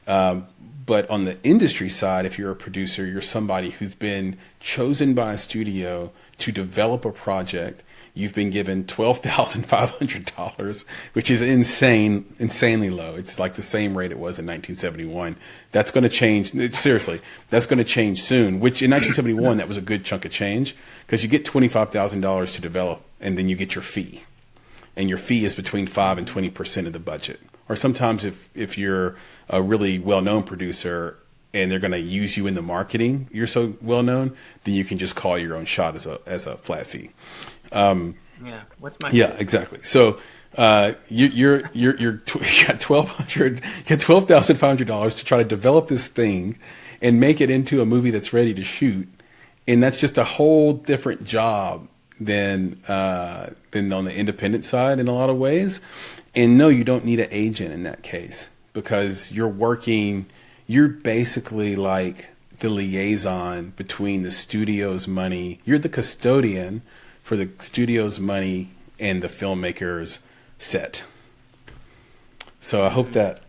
But on the industry side, if you're a producer, you're somebody who's been chosen by a studio to develop a project. You've been given $12,500, which is insanely low. It's like the same rate it was in 1971. That's going to change. Seriously, that's going to change soon, which in 1971, that was a good chunk of change, because you get $25,000 to develop, and then you get your fee. And your fee is between 5 and 20% of the budget. Or sometimes if you're a really well-known producer and they're going to use you in the marketing, you're so well-known, then you can just call your own shot as a flat fee. What's my Yeah, exactly. So you got $12,500 to try to develop this thing and make it into a movie that's ready to shoot, and that's just a whole different job than on the independent side in a lot of ways. And no, you don't need an agent in that case, because you're basically like the liaison between the studio's money. You're the custodian for the studio's money and the filmmaker's set. So I hope that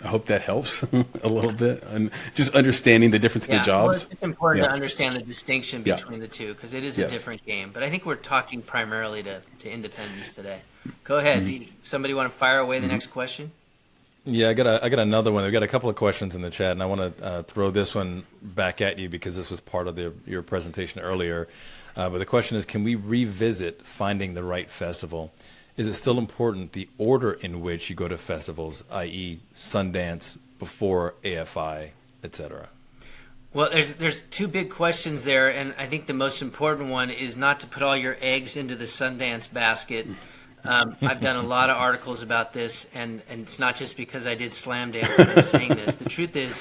helps a little bit, and just understanding the difference in the jobs. Well, it's important to understand the distinction between the two, because it is a different game. But I think we're talking primarily to independents today. Go ahead. Somebody want to fire away the next question? Yeah, I got another one. We've got a couple of questions in the chat, and I want to throw this one back at you, because this was part of your presentation earlier. But the question is, can we revisit finding the right festival? Is it still important the order in which you go to festivals, i.e. Sundance, before AFI, etc.? Well, there's two big questions there, and I think the most important one is not to put all your eggs into the Sundance basket. I've done a lot of articles about this, and it's not just because I did Slam Dance that I'm saying this. The truth is,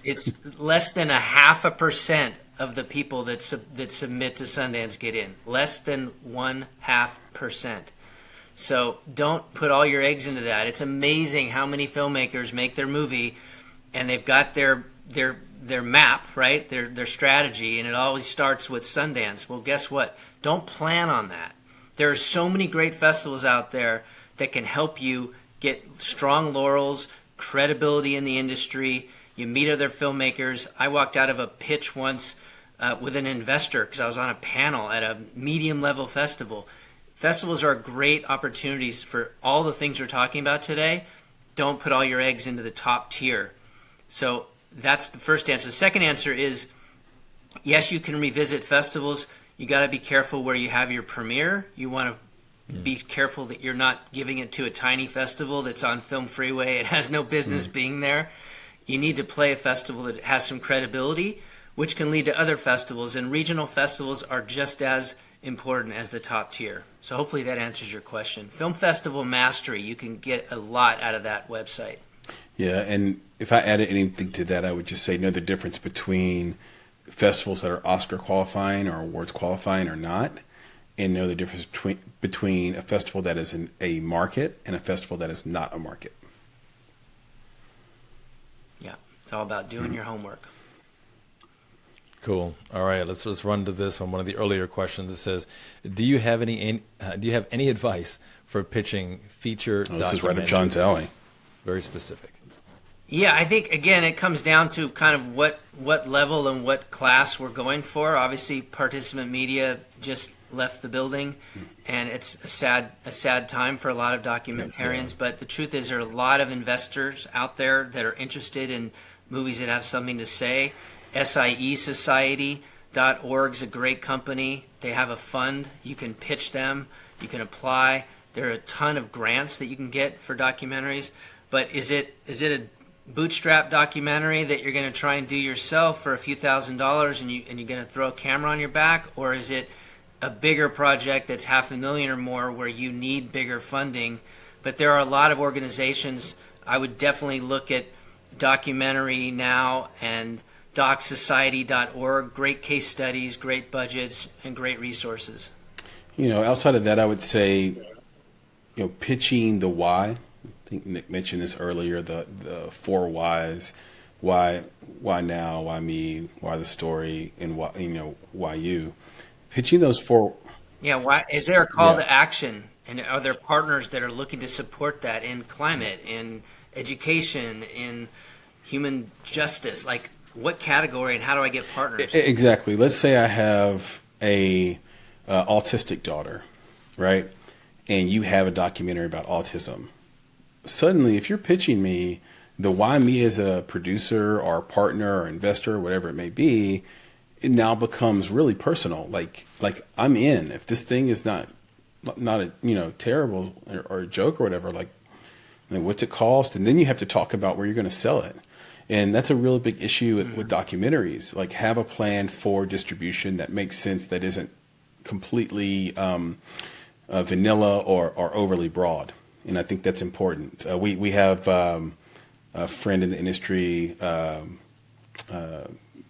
it's less than 0.5% of the people that submit to Sundance get in. Less than 0.5%. So don't put all your eggs into that. It's amazing how many filmmakers make their movie, and they've got their map, right? Their strategy, and it always starts with Sundance. Well, guess what? Don't plan on that. There are so many great festivals out there that can help you get strong laurels, credibility in the industry. You meet other filmmakers. I walked out of a pitch once with an investor because I was on a panel at a medium-level festival. Festivals are great opportunities for all the things we're talking about today. Don't put all your eggs into the top tier. So that's the first answer. The second answer is, yes, you can revisit festivals. You got to be careful where you have your premiere. You want to be careful that you're not giving it to a tiny festival that's on Film Freeway. It has no business being there. You need to play a festival that has some credibility, which can lead to other festivals. And regional festivals are just as important as the top tier. So hopefully that answers your question. Film Festival Mastery, you can get a lot out of that website. Yeah, and if I added anything to that, I would just say, know the difference between festivals that are Oscar qualifying or awards qualifying or not, and know the difference between a festival that is in a market and a festival that is not a market. Yeah, it's all about doing your homework. Cool. All right, let's run to this one. One of the earlier questions, it says, do you have any advice for pitching feature documentaries? This is right up John's alley. Very specific. Yeah, I think, again, it comes down to kind of what level and what class we're going for. Obviously, Participant Media just left the building, and it's a sad time for a lot of documentarians. But the truth is, there are a lot of investors out there that are interested in movies that have something to say. SIEsociety.org is a great company. They have a fund. You can pitch them. You can apply. There are a ton of grants that you can get for documentaries, but is it a bootstrap documentary that you're going to try and do yourself for a few $1,000s and you're going to throw a camera on your back, or is it a bigger project that's $500,000 or more where you need bigger funding? But there are a lot of organizations. I would definitely look at Documentary Now and docsociety.org. Great case studies, great budgets, and great resources. Outside of that, I would say, pitching the why. I think Nick mentioned this earlier, the 4 whys. Why now? Why me? Why the story? And why you? Pitching those 4. Yeah, why is there a call to action? And are there partners that are looking to support that in climate, in education, in human justice? Like, what category and how do I get partners? Exactly. Let's say I have a autistic daughter, right? And you have a documentary about autism. Suddenly, if you're pitching me the why me as a producer or partner or investor, or whatever it may be, it now becomes really personal. Like I'm in. If this thing is not a terrible or a joke or whatever, like what's it cost? And then you have to talk about where you're going to sell it. And that's a really big issue with documentaries. Like, have a plan for distribution that makes sense, that isn't completely vanilla or overly broad. And I think that's important. We have a friend in the industry that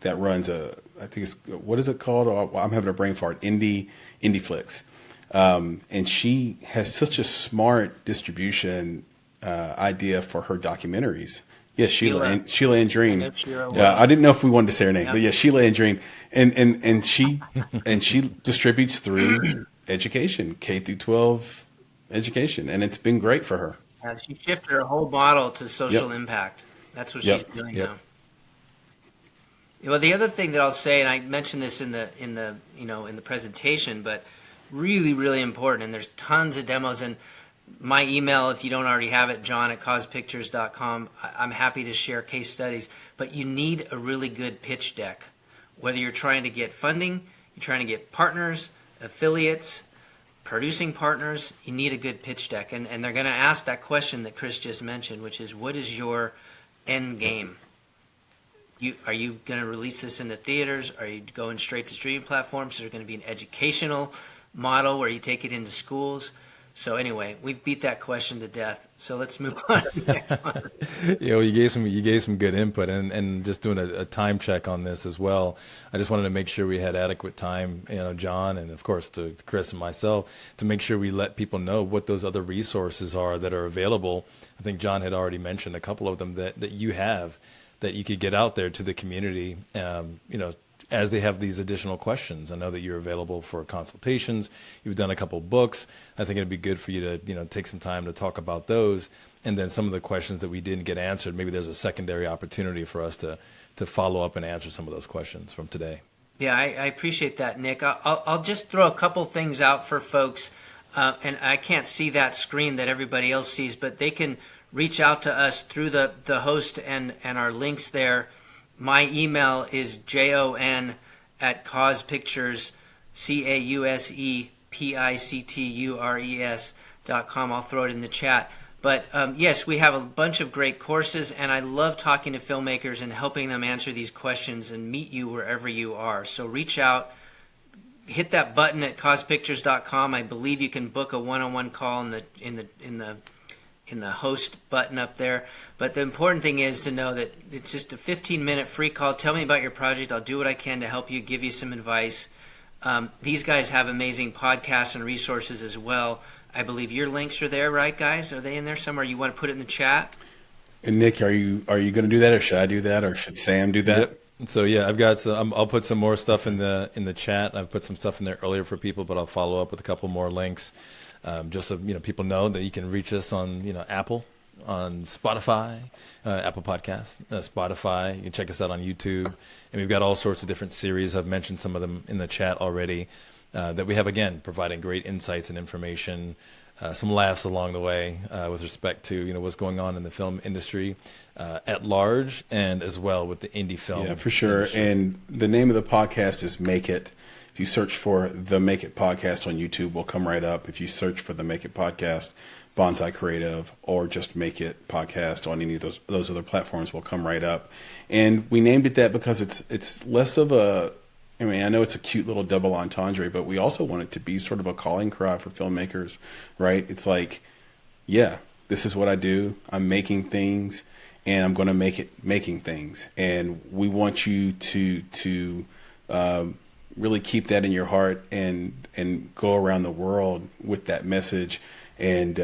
runs I think it's, what is it called? Oh, I'm having a brain fart. Indie Flicks. And she has such a smart distribution idea for her documentaries. Yes, Sheila Andreen. I didn't know if we wanted to say her name, but yeah, Sheila Andreen, and she distributes through education, K through 12 education, and it's been great for her. She shifted her whole model to social impact. That's what she's doing now. Well, the other thing that I'll say, and I mentioned this in the presentation, but really, really important, and there's tons of demos, and my email, if you don't already have it, john@causepictures.com. I'm happy to share case studies, but you need a really good pitch deck. Whether you're trying to get funding, you're trying to get partners, affiliates, producing partners, you need a good pitch deck. And they're going to ask that question that Chris just mentioned, which is, what is your end game? Are you going to release this into theaters? Are you going straight to streaming platforms? Is there going to be an educational model where you take it into schools? So anyway, we've beat that question to death. So let's move on to the next one. You gave some good input, and just doing a time check on this as well. I just wanted to make sure we had adequate time, John, and of course to Chris and myself, to make sure we let people know what those other resources are that are available. I think John had already mentioned a couple of them that you have, that you could get out there to the community, as they have these additional questions. I know that you're available for consultations. You've done a couple books. I think it'd be good for you to, take some time to talk about those. And then some of the questions that we didn't get answered, maybe there's a secondary opportunity for us to follow up and answer some of those questions from today. Yeah, I appreciate that, Nick. I'll just throw a couple things out for folks. And I can't see that screen that everybody else sees, but they can reach out to us through the host and our links there. My email is jon@causepictures, causepictures.com. I'll throw it in the chat. But yes, we have a bunch of great courses, and I love talking to filmmakers and helping them answer these questions and meet you wherever you are. So reach out, hit that button at causepictures.com. I believe you can book a one-on-one call in the host button up there. But the important thing is to know that it's just a 15-minute free call. Tell me about your project. I'll do what I can to help you, give you some advice. These guys have amazing podcasts and resources as well. I believe your links are there, right, guys? Are they in there somewhere? You want to put it in the chat? And Nick, are you going to do that, or should I do that, or should Sam do that? Yep. So yeah, I've got I'll put some more stuff in the chat. I've put some stuff in there earlier for people, but I'll follow up with a couple more links. Just so people know that you can reach us on Apple, on Spotify, Apple Podcasts, Spotify. You can check us out on YouTube, and we've got all sorts of different series. I've mentioned some of them in the chat already. That we have, again, providing great insights and information, some laughs along the way with respect to what's going on in the film industry at large, and as well with the indie film. Yeah, for sure. industry. And the name of the podcast is Make It. If you search for the Make It Podcast on YouTube, we'll come right up. If you search for the Make It Podcast, Bonsai Creative, or just Make It Podcast on any of those other platforms, will come right up. And we named it that because it's less of a, I mean, I know it's a cute little double entendre, but we also want it to be sort of a calling cry for filmmakers, right? It's like, yeah, this is what I do. I'm making things, and I'm going to make it making things. And we want you to really keep that in your heart and go around the world with that message. And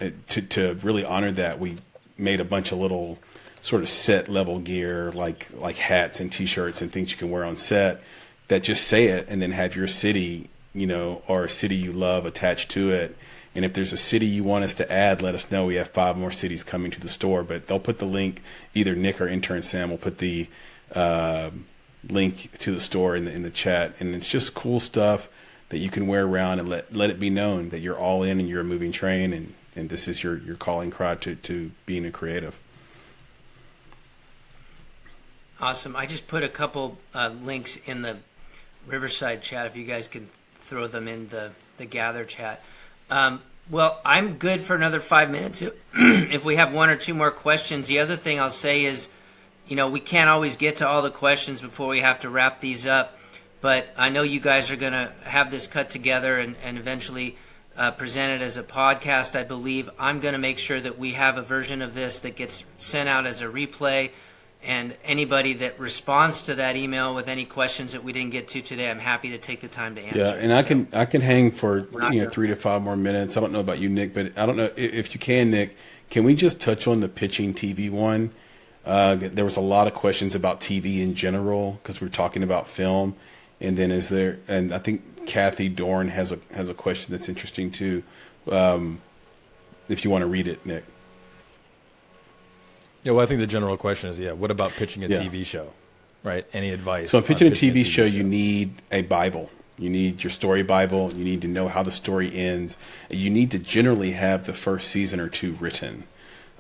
to really honor that, we made a bunch of little sort of set level gear, like hats and T-shirts and things you can wear on set that just say it, and then have your city, or a city you love attached to it. And if there's a city you want us to add, let us know. We have 5 more cities coming to the store, but they'll put the link, either Nick or intern Sam will put the link to the store in the chat. And it's just cool stuff that you can wear around and let it be known that you're all in and you're a moving train, and this is your calling cry to being a creative. Awesome. I just put a couple links in the Riverside chat, if you guys can throw them in the Gather chat. Well, I'm good for another 5 minutes. If we have 1 or 2 more questions, the other thing I'll say is, we can't always get to all the questions before we have to wrap these up. But I know you guys are going to have this cut together and eventually present it as a podcast, I believe. I'm going to make sure that we have a version of this that gets sent out as a replay. And anybody that responds to that email with any questions that we didn't get to today, I'm happy to take the time to answer. Yeah, and I can hang for 3 to 5 more minutes. I don't know about you, Nick, but I don't know if you can, Nick. Can we just touch on the pitching TV one? There was a lot of questions about TV in general because we're talking about film, and then and I think Kathy Dorn has a question that's interesting too. If you want to read it, Nick. Yeah, well, I think the general question is, what about pitching a TV show, right? Any advice? So in pitching a TV show, you need a Bible. You need your story Bible. You need to know how the story ends. You need to generally have the first season or 2 written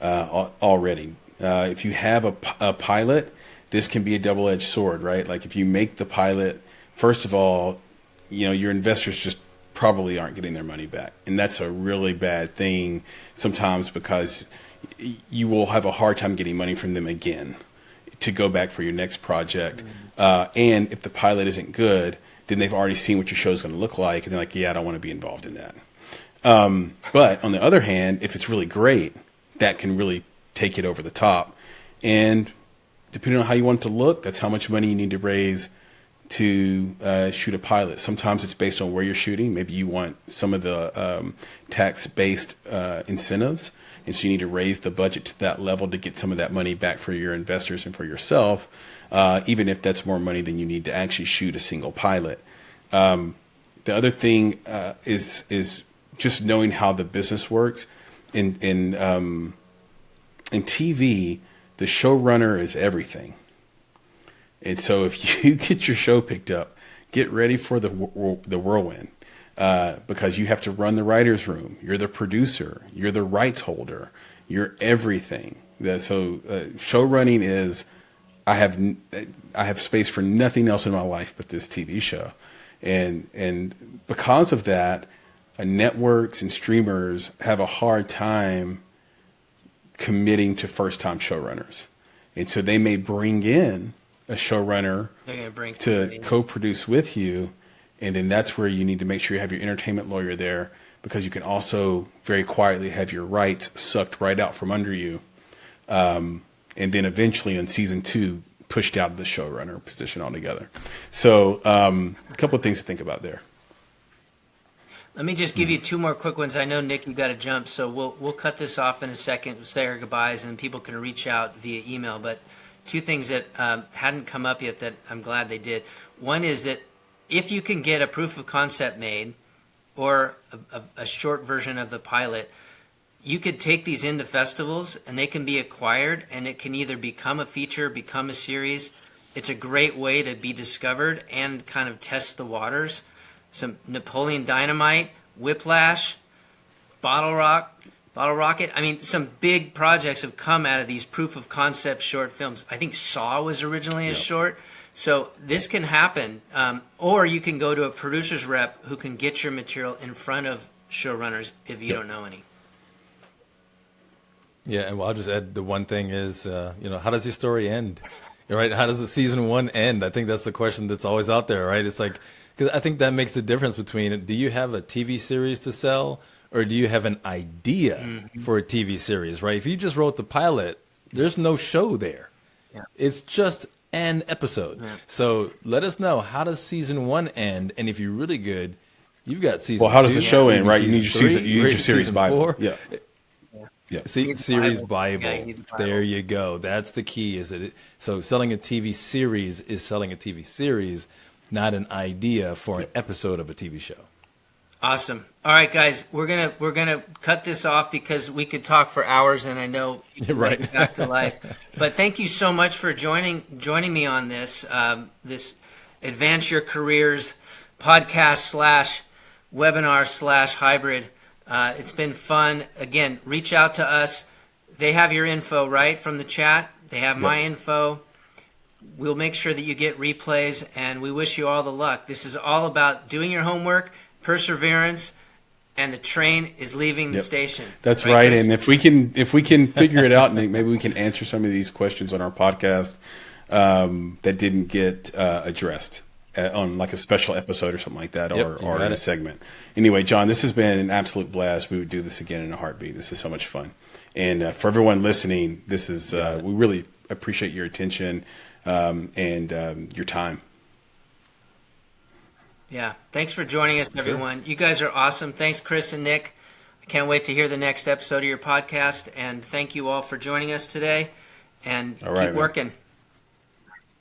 already. If you have a pilot, this can be a double-edged sword, right? Like if you make the pilot, first of all, your investors just probably aren't getting their money back. And that's a really bad thing sometimes because you will have a hard time getting money from them again to go back for your next project. And if the pilot isn't good, then they've already seen what your show is going to look like. And they're like, I don't want to be involved in that. But on the other hand, if it's really great, that can really take it over the top. And depending on how you want it to look, that's how much money you need to raise to shoot a pilot. Sometimes it's based on where you're shooting. Maybe you want some of the tax-based incentives. And so you need to raise the budget to that level to get some of that money back for your investors and for yourself, even if that's more money than you need to actually shoot a single pilot. The other thing is just knowing how the business works. In TV, the showrunner is everything. And so if you get your show picked up, get ready for the whirlwind. Because you have to run the writer's room. You're the producer. You're the rights holder. You're everything. Show running is, I have space for nothing else in my life but this TV show. And because of that, networks and streamers have a hard time committing to first-time showrunners. And so they may bring in a showrunner to co-produce with you. And then that's where you need to make sure you have your entertainment lawyer there, because you can also very quietly have your rights sucked right out from under you. And then eventually in season 2, pushed out of the showrunner position altogether. So a couple of things to think about there. Let me just give you 2 more quick ones. I know, Nick, you've got to jump, so we'll cut this off in a second. We'll say our goodbyes, and people can reach out via email. But 2 things that hadn't come up yet that I'm glad they did. One is that if you can get a proof of concept made or a short version of the pilot, you could take these into festivals and they can be acquired, and it can either become a feature, become a series. It's a great way to be discovered and kind of test the waters. Some Napoleon Dynamite, Whiplash, Bottle Rocket. I mean, some big projects have come out of these proof of concept short films. I think Saw was originally a short. So this can happen, or you can go to a producer's rep who can get your material in front of showrunners if you don't know any. Yeah, and I'll just add the one thing is, how does your story end? Right? How does the season 1 end? I think that's the question that's always out there, right? It's like, because I think that makes the difference between, do you have a TV series to sell, or do you have an idea for a TV series, right? If you just wrote the pilot, there's no show there. Yeah. It's just an episode. Yeah. So let us know, how does season 1 end? And if you're really good, you've got season 2. Well, how does the show end, right? You need your season, you need your series Bible. 4. Yeah. Yeah. Series Bible. Yeah, There you go. That's the key. So selling a TV series is selling a TV series, not an idea for an episode of a TV show. Awesome. All right, guys, we're gonna cut this off because we could talk for hours, and I know you're right. Back to life. But thank you so much for joining me on this this Advance Your Careers podcast / webinar / hybrid. It's been fun. Again, reach out to us. They have your info, right, from the chat. They have my info. We'll make sure that you get replays, and we wish you all the luck. This is all about doing your homework, perseverance, and the train is leaving the station. That's right. And if we can figure it out, and maybe we can answer some of these questions on our podcast that didn't get addressed on like a special episode or something like that, or in a segment. Anyway, John, this has been an absolute blast. We would do this again in a heartbeat. This is so much fun. And for everyone listening, this is we really appreciate your attention and your time. Yeah. Thanks for joining us, everyone. Sure. You guys are awesome. Thanks, Chris and Nick. I can't wait to hear the next episode of your podcast. And thank you all for joining us today. And keep working.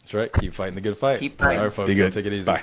That's right. Keep fighting the good fight. Keep fighting. All right, folks. Be good. Take it easy. Bye.